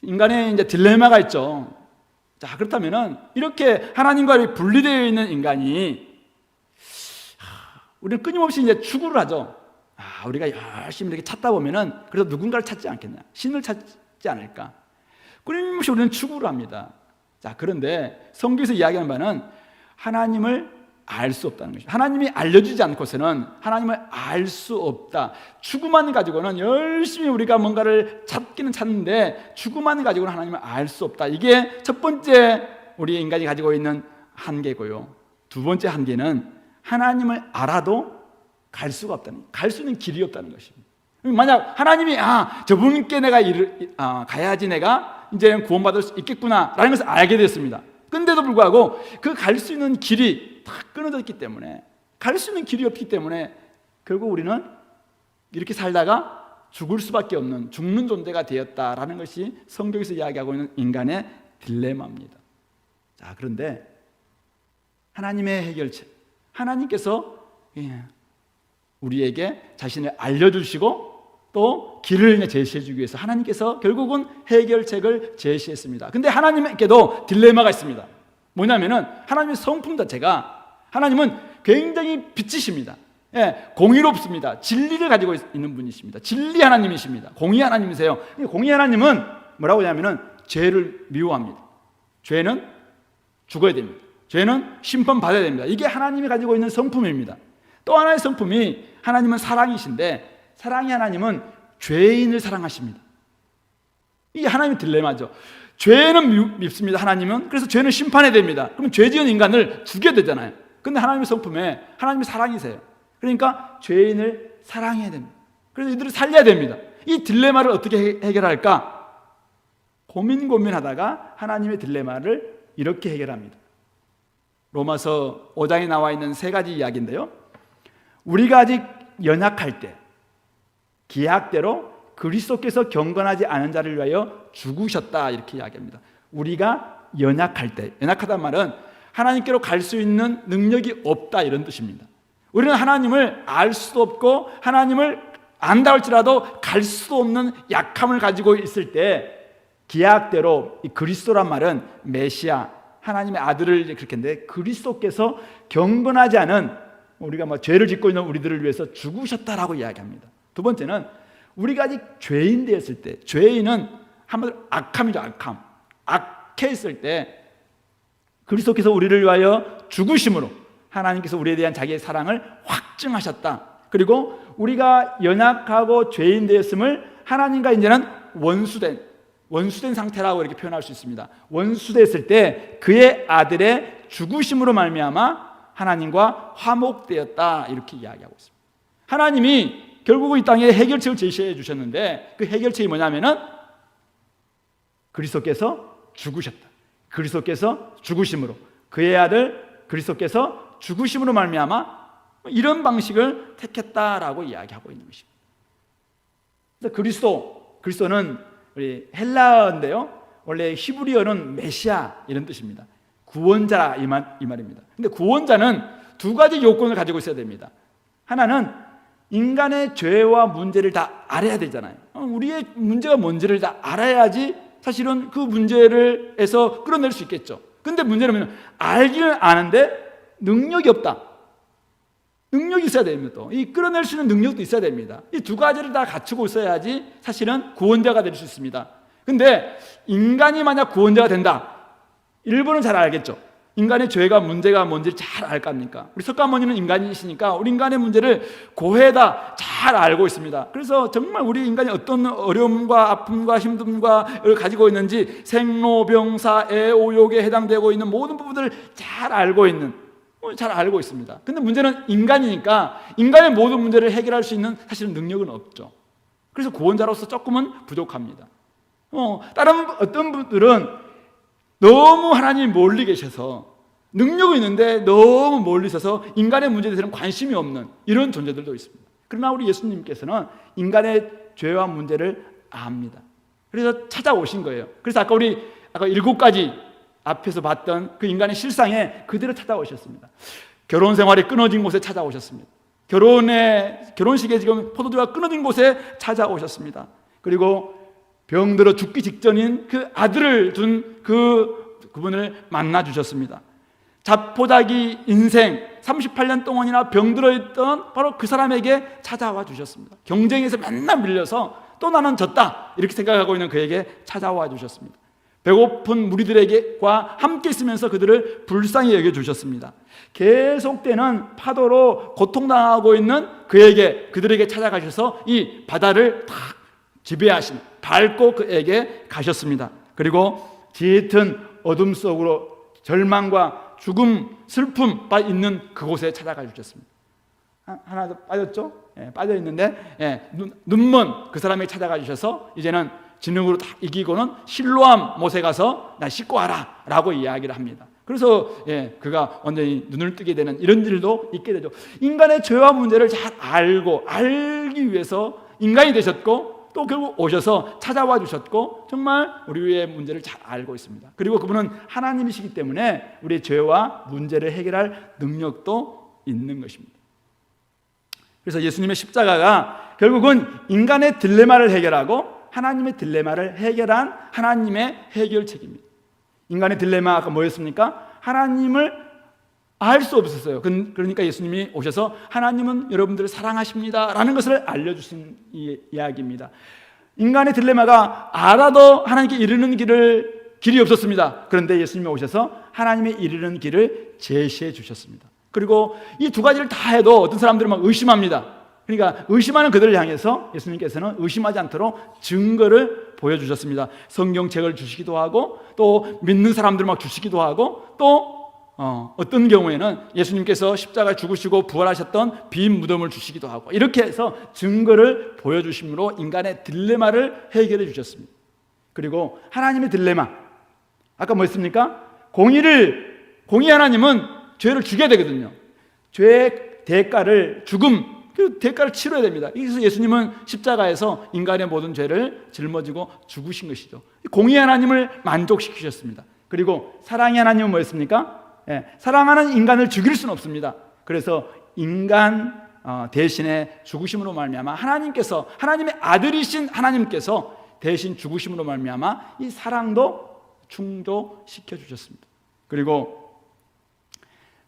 인간의 이제 딜레마가 있죠. 자, 그렇다면은 이렇게 하나님과 분리되어 있는 인간이, 우리는 끊임없이 이제 추구를 하죠. 우리가 열심히 이렇게 찾다 보면은 그래서 누군가를 찾지 않겠냐, 신을 찾지 않을까, 끊임없이 우리는 추구를 합니다. 자, 그런데 성경에서 이야기하는 바는 하나님을 알 수 없다는 것입니다. 하나님이 알려주지 않고서는 하나님을 알 수 없다. 추구만 가지고는 열심히 우리가 뭔가를 찾기는 찾는데 추구만 가지고는 하나님을 알 수 없다. 이게 첫 번째 우리 인간이 가지고 있는 한계고요. 두 번째 한계는 하나님을 알아도 갈 수가 없다는, 갈 수 있는 길이 없다는 것입니다. 만약 하나님이 저분께 내가 가야지 내가 이제 구원받을 수 있겠구나 라는 것을 알게 됐습니다. 근데도 불구하고 그 갈 수 있는 길이 다 끊어졌기 때문에, 갈 수 있는 길이 없기 때문에 결국 우리는 이렇게 살다가 죽을 수밖에 없는, 죽는 존재가 되었다라는 것이 성경에서 이야기하고 있는 인간의 딜레마입니다. 자, 그런데 하나님의 해결책, 하나님께서 우리에게 자신을 알려주시고 또 길을 제시해 주기 위해서 하나님께서 결국은 해결책을 제시했습니다. 근데 하나님께도 딜레마가 있습니다. 뭐냐면은 하나님의 성품 자체가, 하나님은 굉장히 빛이십니다. 공의롭습니다. 진리를 가지고 있는 분이십니다. 진리 하나님이십니다. 공의 하나님이세요. 공의 하나님은 뭐라고 하냐면은 죄를 미워합니다. 죄는 죽어야 됩니다. 죄는 심판받아야 됩니다. 이게 하나님이 가지고 있는 성품입니다. 또 하나의 성품이, 하나님은 사랑이신데 사랑의 하나님은 죄인을 사랑하십니다. 이게 하나님의 딜레마죠. 죄는 밉습니다, 하나님은. 그래서 죄는 심판해야 됩니다. 그러면 죄 지은 인간을 죽여야 되잖아요. 근데 하나님의 성품에 하나님이 사랑이세요. 그러니까 죄인을 사랑해야 됩니다. 그래서 이들을 살려야 됩니다. 이 딜레마를 어떻게 해결할까? 고민하다가 하나님의 딜레마를 이렇게 해결합니다. 로마서 5장에 나와 있는 세 가지 이야기인데요, 우리가 아직 연약할 때 기약대로 그리스도께서 경건하지 않은 자를 위하여 죽으셨다, 이렇게 이야기합니다. 우리가 연약할 때, 연약하다는 말은 하나님께로 갈 수 있는 능력이 없다, 이런 뜻입니다. 우리는 하나님을 알 수도 없고 하나님을 안다 할지라도 갈 수도 없는 약함을 가지고 있을 때, 기약대로 이 그리스도란 말은 메시아, 하나님의 아들을 그렇게 했는데, 그리스도께서 경건하지 않은, 우리가 죄를 짓고 있는 우리들을 위해서 죽으셨다라고 이야기합니다. 두 번째는 우리가 아직 죄인 되었을 때, 죄인은 한마디로 악함이죠. 악했을 때 그리스도께서 우리를 위하여 죽으심으로 하나님께서 우리에 대한 자기의 사랑을 확증하셨다. 그리고 우리가 연약하고 죄인 되었음을 하나님과 이제는 원수된 상태라고 이렇게 표현할 수 있습니다. 원수됐을 때 그의 아들의 죽으심으로 말미암아 하나님과 화목되었다, 이렇게 이야기하고 있습니다. 하나님이 결국은 이 땅에 해결책을 제시해 주셨는데, 그 해결책이 뭐냐면은 그리스도께서 죽으셨다. 그리스도께서 죽으심으로, 그의 아들 그리스도께서 죽으심으로 말미암아 이런 방식을 택했다라고 이야기하고 있는 것입니다. 그리스도는 우리 헬라어인데요, 원래 히브리어는 메시아 이런 뜻입니다. 구원자, 이 말입니다. 근데 구원자는 두 가지 요건을 가지고 있어야 됩니다. 하나는 인간의 죄와 문제를 다 알아야 되잖아요. 우리의 문제가 뭔지를 다 알아야지 사실은 그 문제에서 끌어낼 수 있겠죠. 근데 문제는 뭐냐면 알기는 아는데 능력이 없다. 능력이 있어야 됩니다. 또 이 끌어낼 수 있는 능력도 있어야 됩니다. 이 두 가지를 다 갖추고 있어야지 사실은 구원자가 될 수 있습니다. 근데 인간이 만약 구원자가 된다, 일본은 잘 알겠죠. 인간의 죄가 문제가 뭔지를 잘 알 거 아닙니까? 우리 석가모니는 인간이시니까 우리 인간의 문제를 고해다 잘 알고 있습니다. 그래서 정말 우리 인간이 어떤 어려움과 아픔과 힘듦과 가지고 있는지 생로병사 애오욕에 해당되고 있는 모든 부분들을 잘 알고 있는, 잘 알고 있습니다. 근데 문제는 인간이니까 인간의 모든 문제를 해결할 수 있는 사실은 능력은 없죠. 그래서 구원자로서 조금은 부족합니다. 다른 어떤 분들은 너무 하나님이 멀리 계셔서 능력은 있는데 너무 멀리 있어서 인간의 문제에 대해서는 관심이 없는 이런 존재들도 있습니다. 그러나 우리 예수님께서는 인간의 죄와 문제를 압니다. 그래서 찾아오신 거예요. 그래서 아까 7가지 앞에서 봤던 그 인간의 실상에 그대로 찾아오셨습니다. 결혼 생활이 끊어진 곳에 찾아오셨습니다. 결혼식에 지금 포도주가 끊어진 곳에 찾아오셨습니다. 그리고 병들어 죽기 직전인 그 아들을 둔 그분을 만나 주셨습니다. 자포자기 인생 38년 동안이나 병들어 있던 바로 그 사람에게 찾아와 주셨습니다. 경쟁에서 맨날 밀려서 또 나는 졌다 이렇게 생각하고 있는 그에게 찾아와 주셨습니다. 배고픈 무리들과 함께 있으면서 그들을 불쌍히 여겨주셨습니다. 계속되는 파도로 고통당하고 있는 그들에게 찾아가셔서 이 바다를 탁 지배하신 밟고 그에게 가셨습니다. 그리고 짙은 어둠 속으로 절망과 죽음, 슬픔과 있는 그곳에 찾아가 주셨습니다. 하나 더 빠졌죠? 빠져 있는데 눈먼 그 사람에게 찾아가 주셔서 이제는 지능으로 다 이기고는 실로암 못에 가서 나 씻고 와라 라고 이야기를 합니다. 그래서 그가 완전히 눈을 뜨게 되는 이런 일도 있게 되죠. 인간의 죄와 문제를 잘 알기 위해서 인간이 되셨고 또 결국 오셔서 찾아와 주셨고 정말 우리의 문제를 잘 알고 있습니다. 그리고 그분은 하나님이시기 때문에 우리의 죄와 문제를 해결할 능력도 있는 것입니다. 그래서 예수님의 십자가가 결국은 인간의 딜레마를 해결하고 하나님의 딜레마를 해결한 하나님의 해결책입니다. 인간의 딜레마 아까 뭐였습니까? 하나님을 알 수 없었어요. 그러니까 예수님이 오셔서 하나님은 여러분들을 사랑하십니다 라는 것을 알려주신 이야기입니다. 인간의 딜레마가 알아도 하나님께 이르는 길이 없었습니다. 그런데 예수님이 오셔서 하나님의 이르는 길을 제시해 주셨습니다. 그리고 이 두 가지를 다 해도 어떤 사람들은 막 의심합니다. 그러니까 의심하는 그들을 향해서 예수님께서는 의심하지 않도록 증거를 보여주셨습니다. 성경책을 주시기도 하고 또 믿는 사람들 막 주시기도 하고 또 어떤 경우에는 예수님께서 십자가에 죽으시고 부활하셨던 빈 무덤을 주시기도 하고 이렇게 해서 증거를 보여주심으로 인간의 딜레마를 해결해 주셨습니다. 그리고 하나님의 딜레마 아까 뭐였습니까? 공의 하나님은 죄를 죽여야 되거든요. 죄의 대가를 그 대가를 치러야 됩니다. 그래서 예수님은 십자가에서 인간의 모든 죄를 짊어지고 죽으신 것이죠. 공의 하나님을 만족시키셨습니다. 그리고 사랑의 하나님은 뭐였습니까? 사랑하는 인간을 죽일 수는 없습니다. 그래서 인간 대신에 죽으심으로 말미암아 하나님의 아들이신 하나님께서 대신 죽으심으로 말미암아 이 사랑도 충족시켜 주셨습니다. 그리고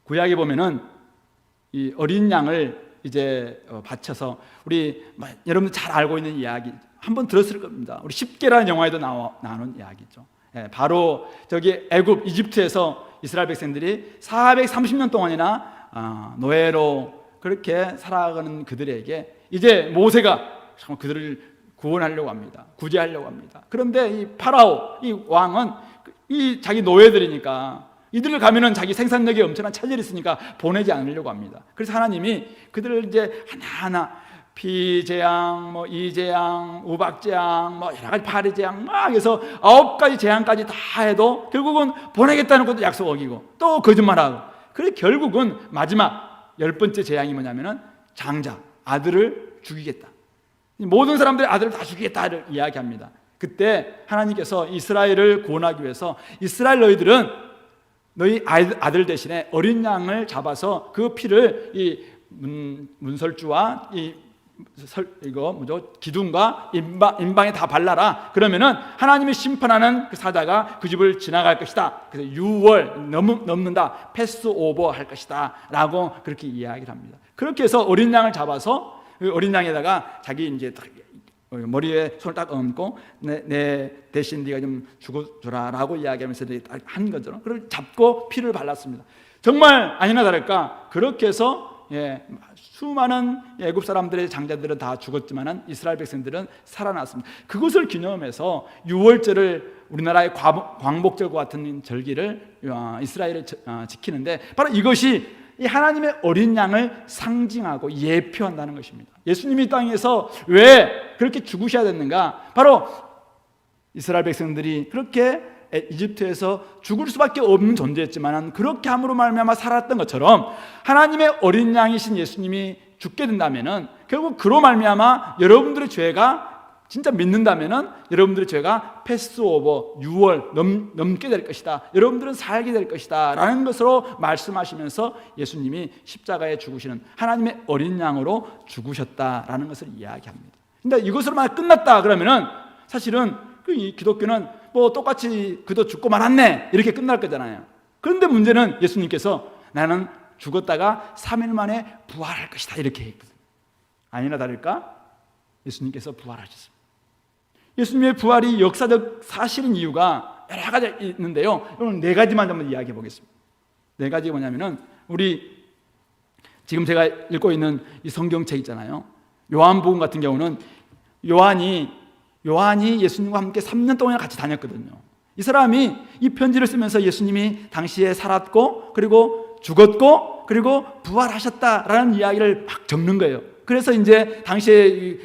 구약에 보면은 이 어린 양을 이제 바쳐서 우리 여러분들 잘 알고 있는 이야기 한번 들었을 겁니다. 우리 십계라는 영화에도 나오는 이야기죠. 바로 저기 이집트에서 이스라엘 백성들이 430년 동안이나 노예로 그렇게 살아가는 그들에게 이제 모세가 정말 그들을 구원하려고 합니다. 구제하려고 합니다. 그런데 이 파라오 이 왕은 이 자기 노예들이니까 이들을 가면은 자기 생산력이 엄청난 차질이 있으니까 보내지 않으려고 합니다. 그래서 하나님이 그들을 이제 하나하나 피재앙, 이재앙, 우박재앙, 여러 가지 파리재앙 해서 9가지 재앙까지 다 해도 결국은 보내겠다는 것도 약속 어기고 또 거짓말하고 그래서 결국은 마지막 10번째 재앙이 뭐냐면은 장자, 아들을 죽이겠다. 모든 사람들의 아들을 다 죽이겠다를 이야기합니다. 그때 하나님께서 이스라엘을 구원하기 위해서 이스라엘 너희들은 너희 아들 대신에 어린 양을 잡아서 그 피를 이 문설주와 기둥과 임방에 다 발라라. 그러면은 하나님이 심판하는 그 사자가 그 집을 지나갈 것이다. 그래서 6월 넘는다. 패스오버 할 것이다. 라고 그렇게 이야기를 합니다. 그렇게 해서 어린 양을 잡아서 그 어린 양에다가 자기 이제 머리에 손을 딱 얹고 내 대신 네가 좀 죽어주라라고 이야기하면서 한 거죠. 그걸 잡고 피를 발랐습니다. 정말 아니나 다를까 그렇게 해서 수많은 애굽 사람들의 장자들은 다 죽었지만은 이스라엘 백성들은 살아났습니다. 그것을 기념해서 6월절을 우리나라의 광복절과 같은 절기를 이스라엘에 지키는데 바로 이것이 이 하나님의 어린 양을 상징하고 예표한다는 것입니다. 예수님이 이 땅에서 왜 그렇게 죽으셔야 됐는가? 바로 이스라엘 백성들이 그렇게 이집트에서 죽을 수밖에 없는 존재였지만 그렇게 함으로 말미암아 살았던 것처럼 하나님의 어린 양이신 예수님이 죽게 된다면은 결국 그로 말미암아 여러분들의 죄가 진짜 믿는다면은 여러분들의 죄가 패스오버 6월 넘게 될 것이다. 여러분들은 살게 될 것이다 라는 것으로 말씀하시면서 예수님이 십자가에 죽으시는 하나님의 어린 양으로 죽으셨다라는 것을 이야기합니다. 근데 이것으로만 끝났다 그러면은 사실은 이 기독교는 뭐 똑같이 그도 죽고 말았네 이렇게 끝날 거잖아요. 그런데 문제는 예수님께서 나는 죽었다가 3일 만에 부활할 것이다 이렇게 했거든요. 아니나 다를까 예수님께서 부활하셨습니다. 예수님의 부활이 역사적 사실인 이유가 여러 가지 있는데요. 오늘 네 가지만 좀 이야기해 보겠습니다. 네 가지가 뭐냐면은 우리 지금 제가 읽고 있는 이 성경책 있잖아요. 요한복음 같은 경우는 요한이 예수님과 함께 3년 동안 같이 다녔거든요. 이 사람이 이 편지를 쓰면서 예수님이 당시에 살았고 그리고 죽었고 그리고 부활하셨다라는 이야기를 막 적는 거예요. 그래서 이제 당시에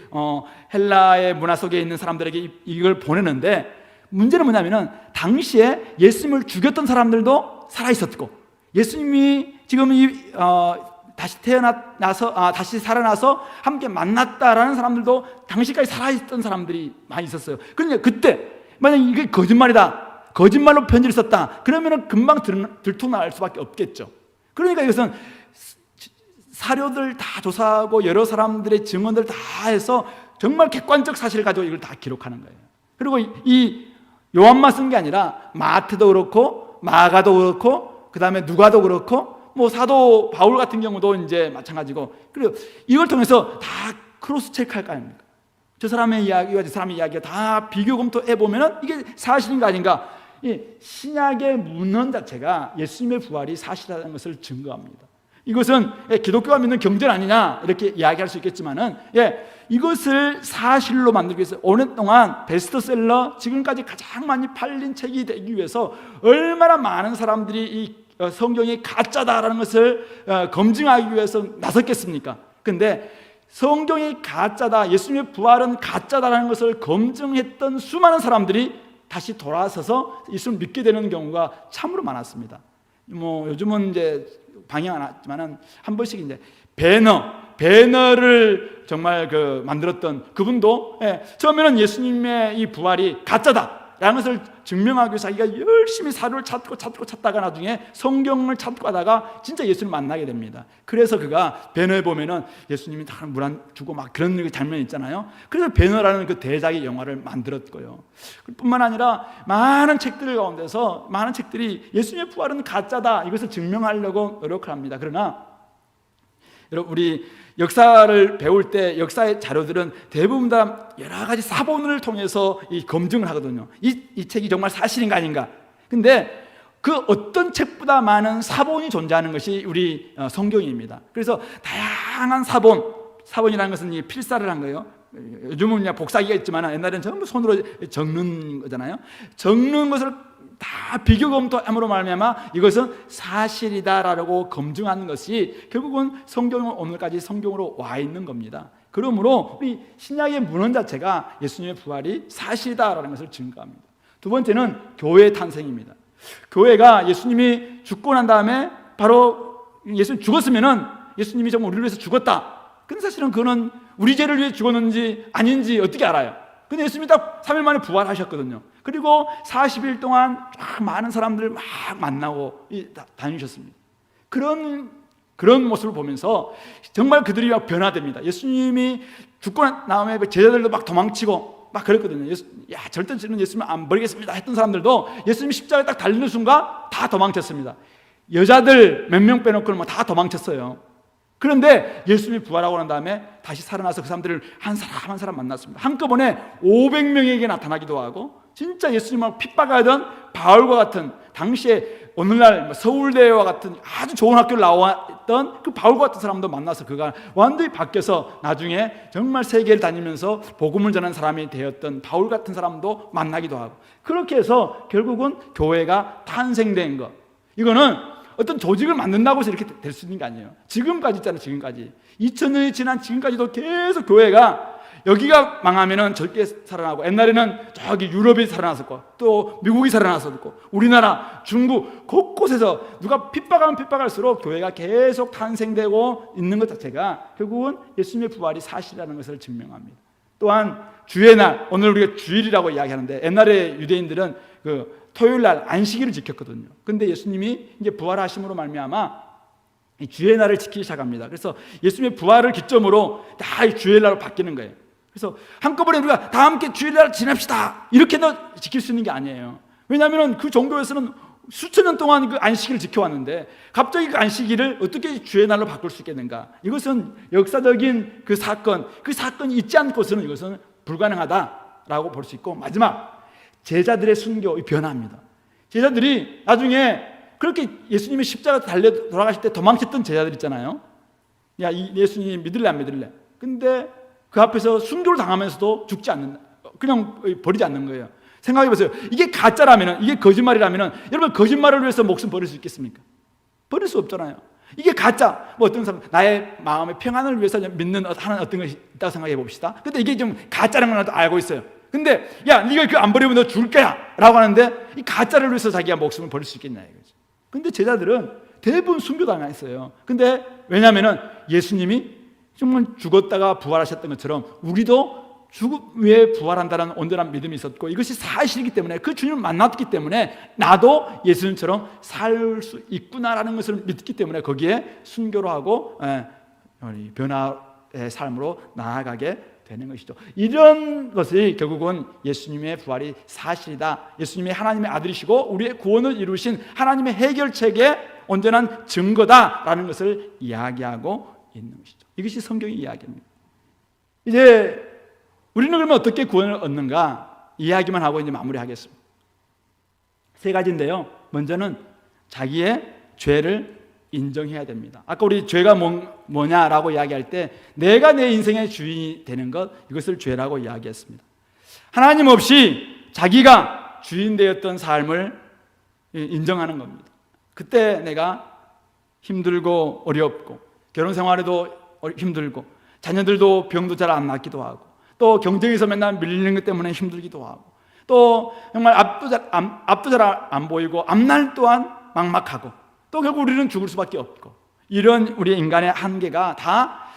헬라의 문화 속에 있는 사람들에게 이걸 보내는데 문제는 뭐냐면은 당시에 예수님을 죽였던 사람들도 살아 있었고 예수님이 지금 다시 태어나서 다시 살아나서 함께 만났다라는 사람들도 당시까지 살아있던 사람들이 많이 있었어요. 그러니까 그때 만약 이게 거짓말이다, 거짓말로 편지를 썼다, 그러면은 금방 들통날 수밖에 없겠죠. 그러니까 이것은 사료들 다 조사하고 여러 사람들의 증언들 다 해서 정말 객관적 사실을 가지고 이걸 다 기록하는 거예요. 그리고 이 요한만 쓴 게 아니라 마태도 그렇고 마가도 그렇고 그 다음에 누가도 그렇고 뭐 사도 바울 같은 경우도 이제 마찬가지고 그리고 이걸 통해서 다 크로스 체크할 거 아닙니까? 저 사람의 이야기와 저 사람의 이야기가 다 비교 검토해 보면은 이게 사실인가 아닌가? 이 신약의 문헌 자체가 예수님의 부활이 사실이라는 것을 증거합니다. 이것은 기독교가 믿는 경전 아니냐 이렇게 이야기할 수 있겠지만은 이것을 사실로 만들기 위해서 오랫동안 베스트셀러 지금까지 가장 많이 팔린 책이 되기 위해서 얼마나 많은 사람들이 이 성경이 가짜다라는 것을 검증하기 위해서 나섰겠습니까? 근데 성경이 가짜다, 예수님의 부활은 가짜다라는 것을 검증했던 수많은 사람들이 다시 돌아서서 예수를 믿게 되는 경우가 참으로 많았습니다. 뭐 요즘은 이제 방영 안 하지만은 한 번씩 이제 배너를 정말 만들었던 그분도 처음에는 예수님의 이 부활이 가짜다라는 것을 증명하기 위해서 자기가 열심히 사료를 찾다가 나중에 성경을 찾고 하다가 진짜 예수를 만나게 됩니다. 그래서 그가 배너에 보면은 예수님이 다 물 안 주고 막 그런 장면이 있잖아요. 그래서 배너라는 그 대작의 영화를 만들었고요. 뿐만 아니라 많은 책들 가운데서 많은 책들이 예수님의 부활은 가짜다 이것을 증명하려고 노력을 합니다. 그러나 여러분 우리 역사를 배울 때 역사의 자료들은 대부분 다 여러 가지 사본을 통해서 이 검증을 하거든요. 이 책이 정말 사실인가 아닌가. 근데 그 어떤 책보다 많은 사본이 존재하는 것이 우리 성경입니다. 그래서 다양한 사본이라는 것은 이 필사를 한 거예요. 요즘은 그냥 복사기가 있지만 옛날에는 전부 손으로 적는 거잖아요. 적는 것을 다 비교 검토함으로 말미암아 이것은 사실이다라고 검증하는 것이 결국은 성경은 오늘까지 성경으로 와 있는 겁니다. 그러므로 우리 신약의 문헌 자체가 예수님의 부활이 사실이다라는 것을 증거합니다. 두 번째는 교회의 탄생입니다. 교회가 예수님이 죽고 난 다음에 바로 예수님 죽었으면은 예수님이 정말 우리를 위해서 죽었다. 근데 사실은 그거는 우리 죄를 위해 죽었는지 아닌지 어떻게 알아요? 근데 예수님이 딱 3일 만에 부활하셨거든요. 그리고 40일 동안 많은 사람들을 막 만나고 다니셨습니다. 그런 모습을 보면서 정말 그들이 막 변화됩니다. 예수님이 죽고 난 다음에 제자들도 막 도망치고 막 그랬거든요. 절대 저는 예수님 안 버리겠습니다 했던 사람들도 예수님이 십자가에 딱 달리는 순간 다 도망쳤습니다. 여자들 몇 명 빼놓고는 다 도망쳤어요. 그런데 예수님이 부활하고 난 다음에 다시 살아나서 그 사람들을 한 사람 한 사람 만났습니다. 한꺼번에 500명에게 나타나기도 하고 진짜 예수님을 핍박하던 바울과 같은 당시에 오늘날 서울대와 같은 아주 좋은 학교를 나왔던 그 바울과 같은 사람도 만나서 그가 완전히 바뀌어서 나중에 정말 세계를 다니면서 복음을 전하는 사람이 되었던 바울 같은 사람도 만나기도 하고 그렇게 해서 결국은 교회가 탄생된 것. 이거는 어떤 조직을 만든다고 해서 이렇게 될 수 있는 게 아니에요. 지금까지 있잖아요. 지금까지 2000년이 지난 지금까지도 계속 교회가 여기가 망하면은 저기 살아나고, 옛날에는 저기 유럽이 살아났었고, 또 미국이 살아났었고, 우리나라, 중국 곳곳에서 누가 핍박하면 핍박할수록 교회가 계속 탄생되고 있는 것 자체가 결국은 예수님의 부활이 사실이라는 것을 증명합니다. 또한 주의 날, 오늘 우리가 주일이라고 이야기하는데, 옛날에 유대인들은 그 토요일 날 안식일을 지켰거든요. 근데 예수님이 이제 부활하심으로 말미암아 이 주의 날을 지키기 시작합니다. 그래서 예수님의 부활을 기점으로 다 주의 날로 바뀌는 거예요. 그래서 한꺼번에 우리가 다 함께 주일날 지냅시다 이렇게도 지킬 수 있는 게 아니에요. 왜냐하면 그 종교에서는 수천 년 동안 그 안식일을 지켜왔는데 갑자기 그 안식일을 어떻게 주의 날로 바꿀 수 있겠는가? 이것은 역사적인 그 사건이 있지 않고서는 이것은 불가능하다라고 볼 수 있고, 마지막 제자들의 순교, 변화입니다. 제자들이 나중에 그렇게 예수님이 십자가 달려 돌아가실 때 도망쳤던 제자들 있잖아요. 야, 이 예수님 믿을래 안 믿을래? 근데 그 앞에서 순교를 당하면서도 죽지 않는, 그냥 버리지 않는 거예요. 생각해 보세요. 이게 가짜라면, 이게 거짓말이라면, 여러분 거짓말을 위해서 목숨 버릴 수 있겠습니까? 버릴 수 없잖아요. 이게 가짜, 뭐 어떤 사람 나의 마음의 평안을 위해서 믿는 하는 어떤 것이 있다고 생각해 봅시다. 근데 이게 좀 가짜라는 걸 알고 있어요. 근데 야, 네가 그거 안 버리면 너 죽을 거야라고 하는데 이 가짜를 위해서 자기가 목숨을 버릴 수 있겠냐 이거죠. 근데 제자들은 대부분 순교당했어요. 근데 왜냐하면은 예수님이 정말 죽었다가 부활하셨던 것처럼 우리도 죽음 위에 부활한다는 온전한 믿음이 있었고, 이것이 사실이기 때문에, 그 주님을 만났기 때문에 나도 예수님처럼 살 수 있구나라는 것을 믿기 때문에 거기에 순교로 하고 변화의 삶으로 나아가게 되는 것이죠. 이런 것이 결국은 예수님의 부활이 사실이다, 예수님이 하나님의 아들이시고 우리의 구원을 이루신 하나님의 해결책의 온전한 증거다라는 것을 이야기하고 있는 것이죠. 이것이 성경의 이야기입니다. 이제 우리는 그러면 어떻게 구원을 얻는가 이야기만 하고 이제 마무리하겠습니다. 세 가지인데요. 먼저는 자기의 죄를 인정해야 됩니다. 아까 우리 죄가 뭐냐라고 이야기할 때 내가 내 인생의 주인이 되는 것, 이것을 죄라고 이야기했습니다. 하나님 없이 자기가 주인 되었던 삶을 인정하는 겁니다. 그때 내가 힘들고 어렵고, 결혼 생활에도 힘들고, 자녀들도 병도 잘 안 낫기도 하고, 또 경쟁에서 맨날 밀리는 것 때문에 힘들기도 하고, 또 정말 앞도 잘 안 보이고 앞날 또한 막막하고, 또 결국 우리는 죽을 수밖에 없고, 이런 우리 인간의 한계가 다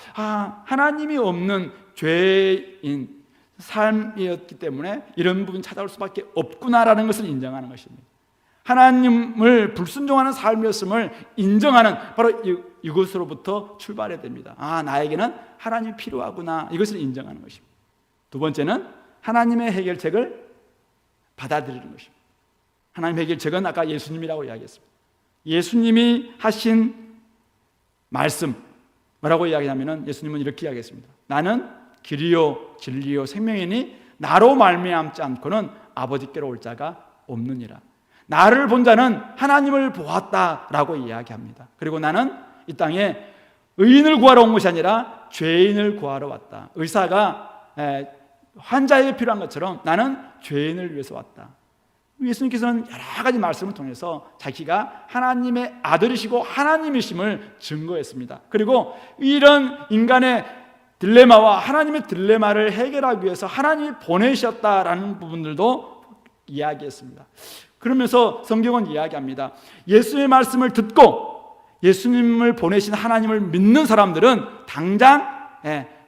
하나님이 없는 죄인 삶이었기 때문에 이런 부분 찾아올 수밖에 없구나라는 것을 인정하는 것입니다. 하나님을 불순종하는 삶이었음을 인정하는 바로 이것으로부터 출발해야 됩니다. 나에게는 하나님이 필요하구나, 이것을 인정하는 것입니다. 두 번째는 하나님의 해결책을 받아들이는 것입니다. 하나님의 해결책은 아까 예수님이라고 이야기했습니다. 예수님이 하신 말씀 뭐라고 이야기하면, 예수님은 이렇게 이야기했습니다. 나는 길이요 진리요 생명이니 나로 말미암지 않고는 아버지께로 올 자가 없느니라. 나를 본 자는 하나님을 보았다라고 이야기합니다. 그리고 나는 이 땅에 의인을 구하러 온 것이 아니라 죄인을 구하러 왔다. 의사가 환자에게 필요한 것처럼 나는 죄인을 위해서 왔다. 예수님께서는 여러 가지 말씀을 통해서 자기가 하나님의 아들이시고 하나님이심을 증거했습니다. 그리고 이런 인간의 딜레마와 하나님의 딜레마를 해결하기 위해서 하나님이 보내셨다라는 부분들도 이야기했습니다. 그러면서 성경은 이야기합니다. 예수의 말씀을 듣고 예수님을 보내신 하나님을 믿는 사람들은 당장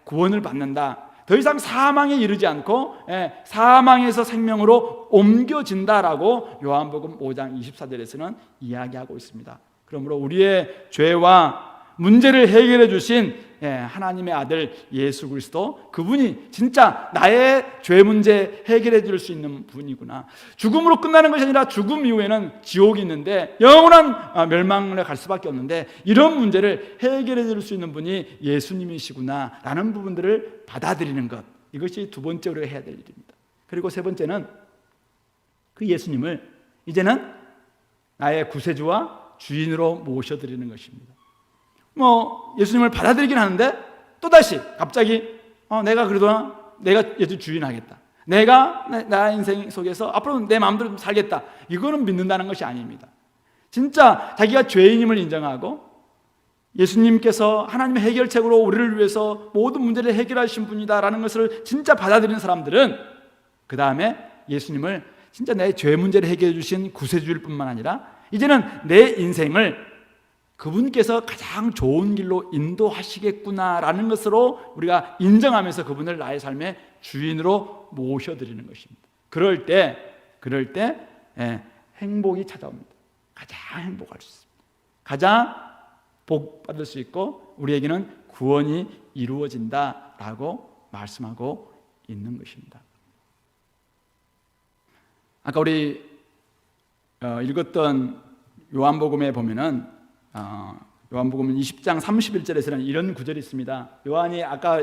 구원을 받는다. 더 이상 사망에 이르지 않고 사망에서 생명으로 옮겨진다라고 요한복음 5장 24절에서는 이야기하고 있습니다. 그러므로 우리의 죄와 문제를 해결해 주신 하나님의 아들 예수 그리스도, 그분이 진짜 나의 죄 문제 해결해 줄 수 있는 분이구나. 죽음으로 끝나는 것이 아니라 죽음 이후에는 지옥이 있는데 영원한 멸망을 갈 수밖에 없는데, 이런 문제를 해결해 줄 수 있는 분이 예수님이시구나 라는 부분들을 받아들이는 것, 이것이 두 번째 우리가 해야 될 일입니다. 그리고 세 번째는 그 예수님을 이제는 나의 구세주와 주인으로 모셔드리는 것입니다. 예수님을 받아들이긴 하는데 또다시 갑자기 내가 그래도 내가 예수 주인 하겠다, 내가 나 인생 속에서 앞으로 내 마음대로 살겠다, 이거는 믿는다는 것이 아닙니다. 진짜 자기가 죄인임을 인정하고 예수님께서 하나님의 해결책으로 우리를 위해서 모든 문제를 해결하신 분이다라는 것을 진짜 받아들이는 사람들은 그 다음에 예수님을 진짜 내 죄 문제를 해결해 주신 구세주일 뿐만 아니라 이제는 내 인생을 그분께서 가장 좋은 길로 인도하시겠구나라는 것으로 우리가 인정하면서 그분을 나의 삶의 주인으로 모셔드리는 것입니다. 그럴 때 행복이 찾아옵니다. 가장 행복할 수 있습니다. 가장 복 받을 수 있고 우리에게는 구원이 이루어진다라고 말씀하고 있는 것입니다. 아까 우리 읽었던 요한복음에 보면은 요한복음 20장 31절에서는 이런 구절이 있습니다. 요한이 아까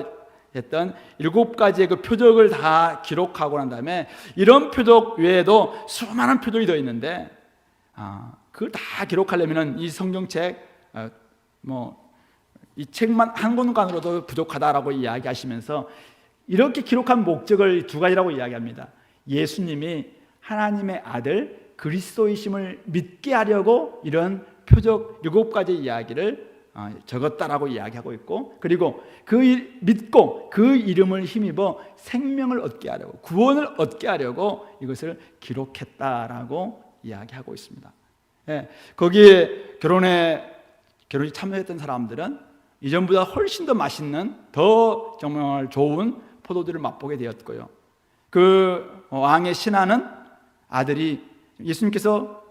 했던 7가지의 그 표적을 다 기록하고 난 다음에 이런 표적 외에도 수많은 표적이 더 있는데 그걸 다 기록하려면 이 성경책 이 책만 한 권간으로도 부족하다라고 이야기하시면서 이렇게 기록한 목적을 2가지라고 이야기합니다. 예수님이 하나님의 아들 그리스도이심을 믿게 하려고 이런 표적 7가지 이야기를 적었다라고 이야기하고 있고, 그리고 믿고 그 이름을 힘입어 생명을 얻게 하려고, 구원을 얻게 하려고 이것을 기록했다라고 이야기하고 있습니다. 거기에 결혼에 참여했던 사람들은 이전보다 훨씬 더 맛있는, 더 정말 좋은 포도주를 맛보게 되었고요. 그 왕의 신하는 아들이, 예수님께서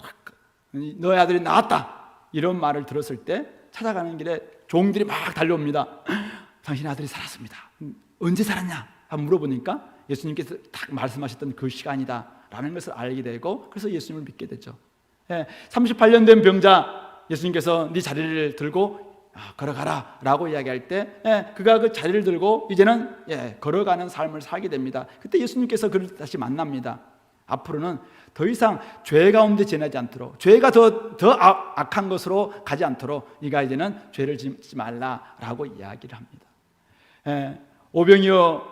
너의 아들이 나왔다 이런 말을 들었을 때 찾아가는 길에 종들이 막 달려옵니다. 당신의 아들이 살았습니다. 언제 살았냐? 한번 물어보니까 예수님께서 딱 말씀하셨던 그 시간이다 라는 것을 알게 되고, 그래서 예수님을 믿게 되죠. 38년 된 병자, 예수님께서 네 자리를 들고 걸어가라 라고 이야기할 때 그가 그 자리를 들고 이제는 걸어가는 삶을 살게 됩니다. 그때 예수님께서 그를 다시 만납니다. 앞으로는 더 이상 죄 가운데 지나지 않도록, 죄가 더 악한 것으로 가지 않도록 네가 이제는 죄를 짓지 말라라고 이야기를 합니다. 오병이어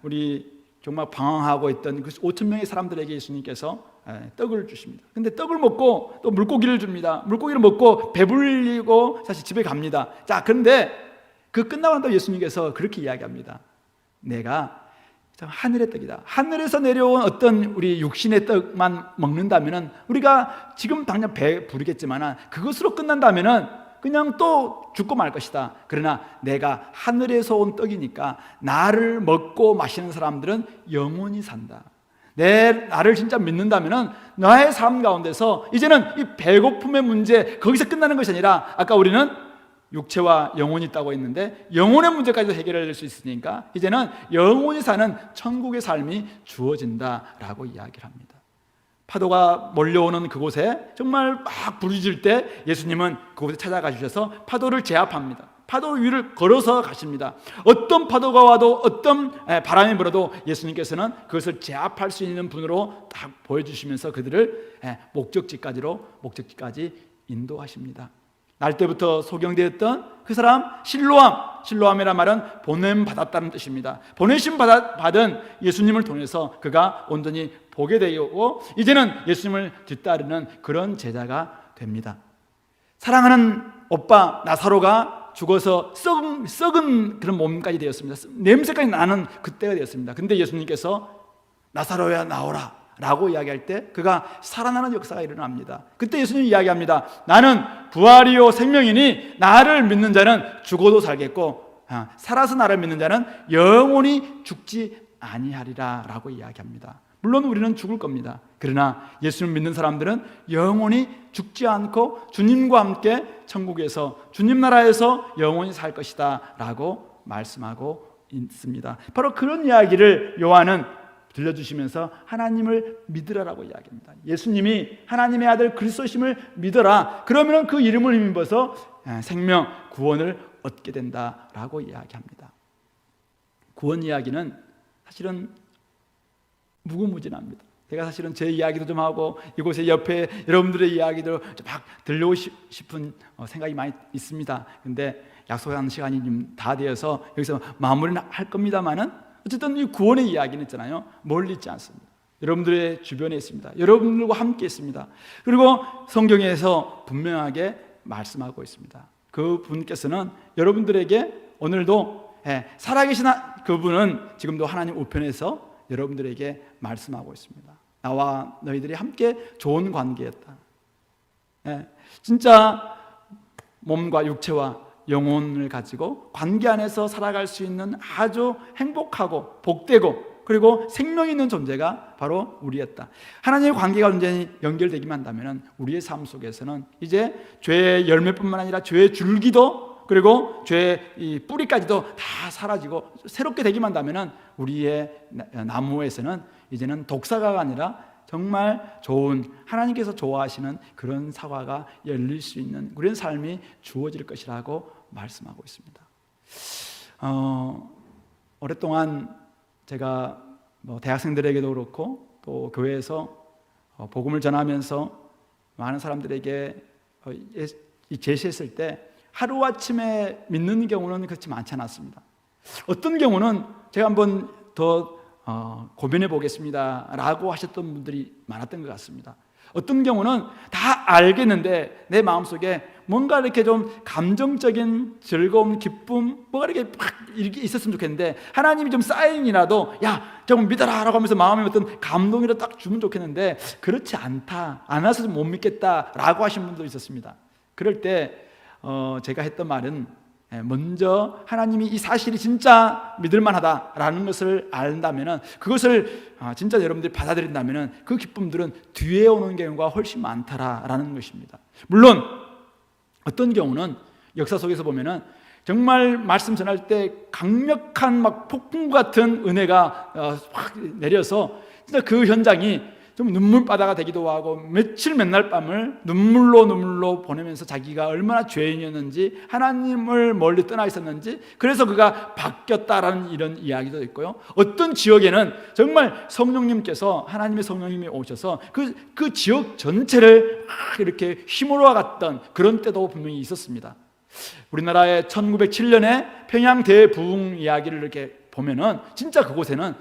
우리 정말 방황하고 있던 그 5,000명의 사람들에게 예수님께서 떡을 주십니다. 근데 떡을 먹고 또 물고기를 줍니다. 물고기를 먹고 배불리고 사실 집에 갑니다. 자, 그런데 그 끝나고 나서 예수님께서 그렇게 이야기합니다. 내가 하늘의 떡이다. 하늘에서 내려온 어떤 우리 육신의 떡만 먹는다면은 우리가 지금 당장 배 부르겠지만 그것으로 끝난다면은 그냥 또 죽고 말 것이다. 그러나 내가 하늘에서 온 떡이니까 나를 먹고 마시는 사람들은 영원히 산다. 나를 진짜 믿는다면은 나의 삶 가운데서 이제는 이 배고픔의 문제 거기서 끝나는 것이 아니라, 아까 우리는 육체와 영혼이 있다고 했는데 영혼의 문제까지도 해결할 수 있으니까 이제는 영혼이 사는 천국의 삶이 주어진다라고 이야기를 합니다. 파도가 몰려오는 그곳에 정말 막 부르짖을 때 예수님은 그곳에 찾아가 주셔서 파도를 제압합니다. 파도 위를 걸어서 가십니다. 어떤 파도가 와도 어떤 바람이 불어도 예수님께서는 그것을 제압할 수 있는 분으로 딱 보여주시면서 그들을 목적지까지 인도하십니다. 날 때부터 소경되었던 그 사람 실로암이란 말은 보냄 받았다는 뜻입니다. 보내심 받은 예수님을 통해서 그가 온전히 보게 되고 이제는 예수님을 뒤따르는 그런 제자가 됩니다. 사랑하는 오빠 나사로가 죽어서 썩은 그런 몸까지 되었습니다. 냄새까지 나는 그때가 되었습니다. 근데 예수님께서 나사로야 나오라 라고 이야기할 때 그가 살아나는 역사가 일어납니다. 그때 예수님이 이야기합니다. 나는 부활이요 생명이니 나를 믿는 자는 죽어도 살겠고 살아서 나를 믿는 자는 영원히 죽지 아니하리라 라고 이야기합니다. 물론 우리는 죽을 겁니다. 그러나 예수를 믿는 사람들은 영원히 죽지 않고 주님과 함께 천국에서 주님 나라에서 영원히 살 것이다 라고 말씀하고 있습니다. 바로 그런 이야기를 요한은 들려주시면서 하나님을 믿으라라고 이야기합니다. 예수님이 하나님의 아들 그리스도심을 믿어라. 그러면 그 이름을 힘입어서 생명, 구원을 얻게 된다라고 이야기합니다. 구원 이야기는 사실은 무궁무진합니다. 제가 사실은 제 이야기도 좀 하고 이곳에 옆에 여러분들의 이야기도 막 들려오고 싶은 생각이 많이 있습니다. 근데 약속한 시간이 좀 다 되어서 여기서 마무리는 할 겁니다만은 어쨌든 이 구원의 이야기는 있잖아요. 멀리 있지 않습니다. 여러분들의 주변에 있습니다. 여러분들과 함께 있습니다. 그리고 성경에서 분명하게 말씀하고 있습니다. 그 분께서는 여러분들에게 오늘도 살아계신 그분은 지금도 하나님 우편에서 여러분들에게 말씀하고 있습니다. 나와 너희들이 함께 좋은 관계였다. 진짜 몸과 육체와 영혼을 가지고 관계 안에서 살아갈 수 있는 아주 행복하고 복되고 그리고 생명 있는 존재가 바로 우리였다. 하나님의 관계가 완전히 연결되기만 한다면 우리의 삶 속에서는 이제 죄의 열매뿐만 아니라 죄의 줄기도 그리고 죄의 이 뿌리까지도 다 사라지고 새롭게 되기만 한다면 우리의 나무에서는 이제는 독사가 아니라 정말 좋은 하나님께서 좋아하시는 그런 사과가 열릴 수 있는 그런 삶이 주어질 것이라고 말씀하고 있습니다. 오랫동안 제가 대학생들에게도 그렇고 또 교회에서 복음을 전하면서 많은 사람들에게 제시했을 때 하루아침에 믿는 경우는 그렇지 많지 않았습니다. 어떤 경우는 제가 한번 더 고민해 보겠습니다 라고 하셨던 분들이 많았던 것 같습니다. 어떤 경우는 다 알겠는데 내 마음속에 뭔가 이렇게 좀 감정적인 즐거움, 기쁨 뭐가 이렇게 있었으면 좋겠는데 하나님이 좀 사인이라도 좀 믿어라 라고 하면서 마음에 어떤 감동이라도 딱 주면 좋겠는데 그렇지 않다, 안 와서 못 믿겠다 라고 하신 분도 있었습니다. 그럴 때 제가 했던 말은 먼저 하나님이 이 사실이 진짜 믿을만하다라는 것을 안다면 그것을 진짜 여러분들이 받아들인다면 그 기쁨들은 뒤에 오는 경우가 훨씬 많다라는 것입니다. 물론 어떤 경우는 역사 속에서 보면은 정말 말씀 전할 때 강력한 막 폭풍 같은 은혜가 확 내려서 진짜 그 현장이 좀 눈물바다가 되기도 하고 며칠 맨날 밤을 눈물로 보내면서 자기가 얼마나 죄인이었는지 하나님을 멀리 떠나 있었는지 그래서 그가 바뀌었다라는 이런 이야기도 있고요. 어떤 지역에는 정말 성령님께서 하나님의 성령님이 오셔서 그 지역 전체를 막 이렇게 휘몰아 갔던 그런 때도 분명히 있었습니다. 우리나라의 1907년에 평양 대부흥 이야기를 이렇게 보면은 진짜 그곳에는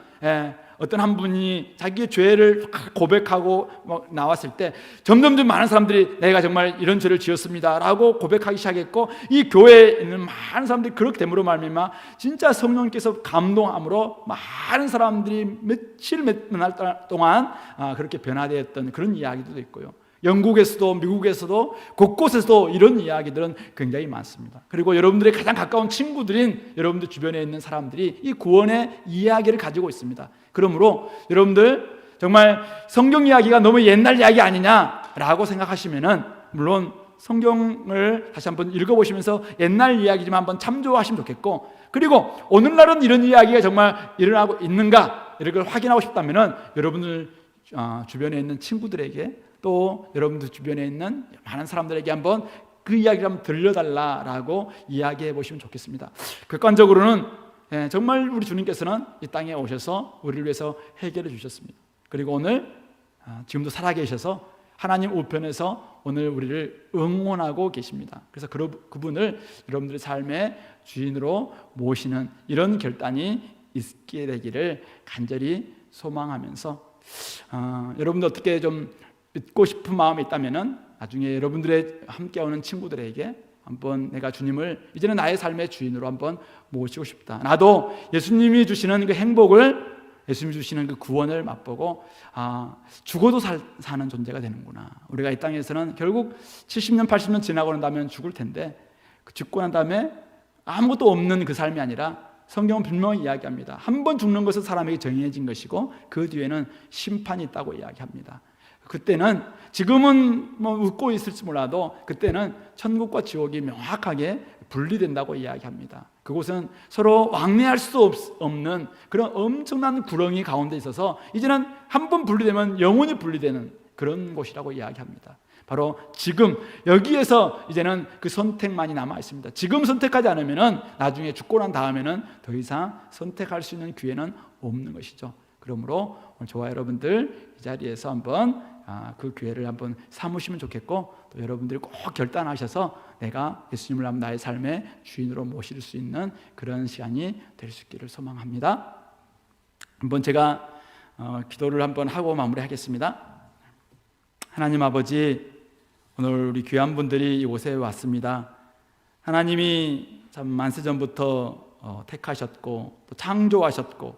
어떤 한 분이 자기의 죄를 고백하고 나왔을 때 점점 많은 사람들이 내가 정말 이런 죄를 지었습니다 라고 고백하기 시작했고 이 교회에 있는 많은 사람들이 그렇게 됨으로 말미암아 진짜 성령께서 감동함으로 많은 사람들이 며칠 몇 날 동안 그렇게 변화되었던 그런 이야기도 있고요. 영국에서도 미국에서도 곳곳에서도 이런 이야기들은 굉장히 많습니다. 그리고 여러분들의 가장 가까운 친구들인 여러분들 주변에 있는 사람들이 이 구원의 이야기를 가지고 있습니다. 그러므로 여러분들 정말 성경 이야기가 너무 옛날 이야기 아니냐라고 생각하시면은 물론 성경을 다시 한번 읽어보시면서 옛날 이야기지만 한번 참조하시면 좋겠고 그리고 오늘날은 이런 이야기가 정말 일어나고 있는가 이걸 확인하고 싶다면은 여러분들 주변에 있는 친구들에게 또 여러분들 주변에 있는 많은 사람들에게 한번 그 이야기를 한번 들려달라라고 이야기해 보시면 좋겠습니다. 객관적으로는 정말 우리 주님께서는 이 땅에 오셔서 우리를 위해서 해결해 주셨습니다. 그리고 오늘 지금도 살아계셔서 하나님 우편에서 오늘 우리를 응원하고 계십니다. 그래서 그분을 여러분들의 삶의 주인으로 모시는 이런 결단이 있게 되기를 간절히 소망하면서 여러분들 어떻게 좀 믿고 싶은 마음이 있다면은 나중에 여러분들의 함께 오는 친구들에게 한번 내가 주님을 이제는 나의 삶의 주인으로 한번 모시고 싶다. 나도 예수님이 주시는 그 행복을 예수님이 주시는 그 구원을 맛보고 죽어도 사는 존재가 되는구나. 우리가 이 땅에서는 결국 70년 80년 지나고 난다면 죽을 텐데 죽고 난 다음에 아무것도 없는 그 삶이 아니라 성경은 분명히 이야기합니다. 한 번 죽는 것은 사람에게 정해진 것이고 그 뒤에는 심판이 있다고 이야기합니다. 그때는 지금은 웃고 있을지 몰라도 그때는 천국과 지옥이 명확하게 분리된다고 이야기합니다. 그곳은 서로 왕래할 수 없는 그런 엄청난 구렁이 가운데 있어서 이제는 한 번 분리되면 영원히 분리되는 그런 곳이라고 이야기합니다. 바로 지금 여기에서 이제는 그 선택만이 남아 있습니다. 지금 선택하지 않으면은 나중에 죽고 난 다음에는 더 이상 선택할 수 있는 기회는 없는 것이죠. 그러므로 오늘 저와 여러분들 이 자리에서 한번 그 기회를 한번 삼으시면 좋겠고 또 여러분들이 꼭 결단하셔서 내가 예수님을 한번 나의 삶의 주인으로 모실 수 있는 그런 시간이 될 수 있기를 소망합니다. 한번 제가 기도를 한번 하고 마무리하겠습니다. 하나님 아버지, 오늘 우리 귀한 분들이 이곳에 왔습니다. 하나님이 참 만세전부터 택하셨고 또 창조하셨고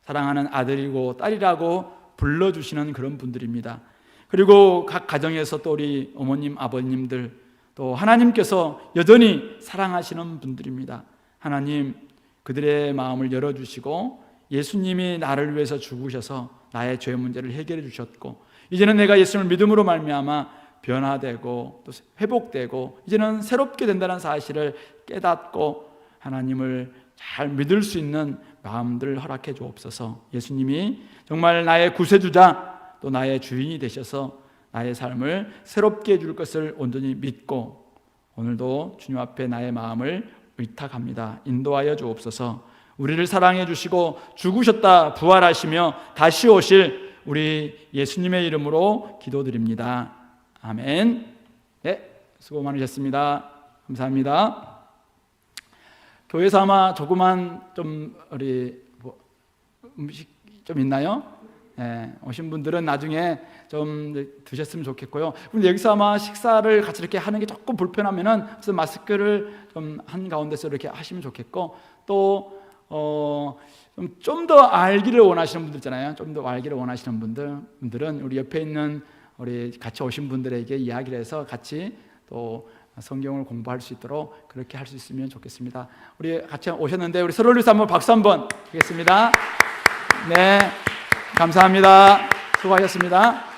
사랑하는 아들이고 딸이라고 불러주시는 그런 분들입니다. 그리고 각 가정에서 또 우리 어머님, 아버님들 또 하나님께서 여전히 사랑하시는 분들입니다. 하나님, 그들의 마음을 열어주시고 예수님이 나를 위해서 죽으셔서 나의 죄 문제를 해결해 주셨고 이제는 내가 예수님을 믿음으로 말미암아 변화되고 또 회복되고 이제는 새롭게 된다는 사실을 깨닫고 하나님을 잘 믿을 수 있는 마음들 허락해 주옵소서. 예수님이 정말 나의 구세주자 또 나의 주인이 되셔서 나의 삶을 새롭게 해줄 것을 온전히 믿고 오늘도 주님 앞에 나의 마음을 의탁합니다. 인도하여 주옵소서. 우리를 사랑해 주시고 죽으셨다 부활하시며 다시 오실 우리 예수님의 이름으로 기도드립니다. 아멘. 네, 수고 많으셨습니다. 감사합니다. 교회에서 아마 조그만 좀 우리 음식 좀 있나요? 네, 오신 분들은 나중에 좀 드셨으면 좋겠고요. 근데 여기서 아마 식사를 같이 이렇게 하는 게 조금 불편하면은 마스크를 좀 한 가운데서 이렇게 하시면 좋겠고 또 좀 더 알기를 원하시는 분들 있잖아요. 좀 더 알기를 원하시는 분들은 우리 옆에 있는 우리 같이 오신 분들에게 이야기를 해서 같이 또 성경을 공부할 수 있도록 그렇게 할 수 있으면 좋겠습니다. 우리 같이 오셨는데 우리 서로를 위해서 한번 박수 한번 하겠습니다. 네, 감사합니다. 수고하셨습니다.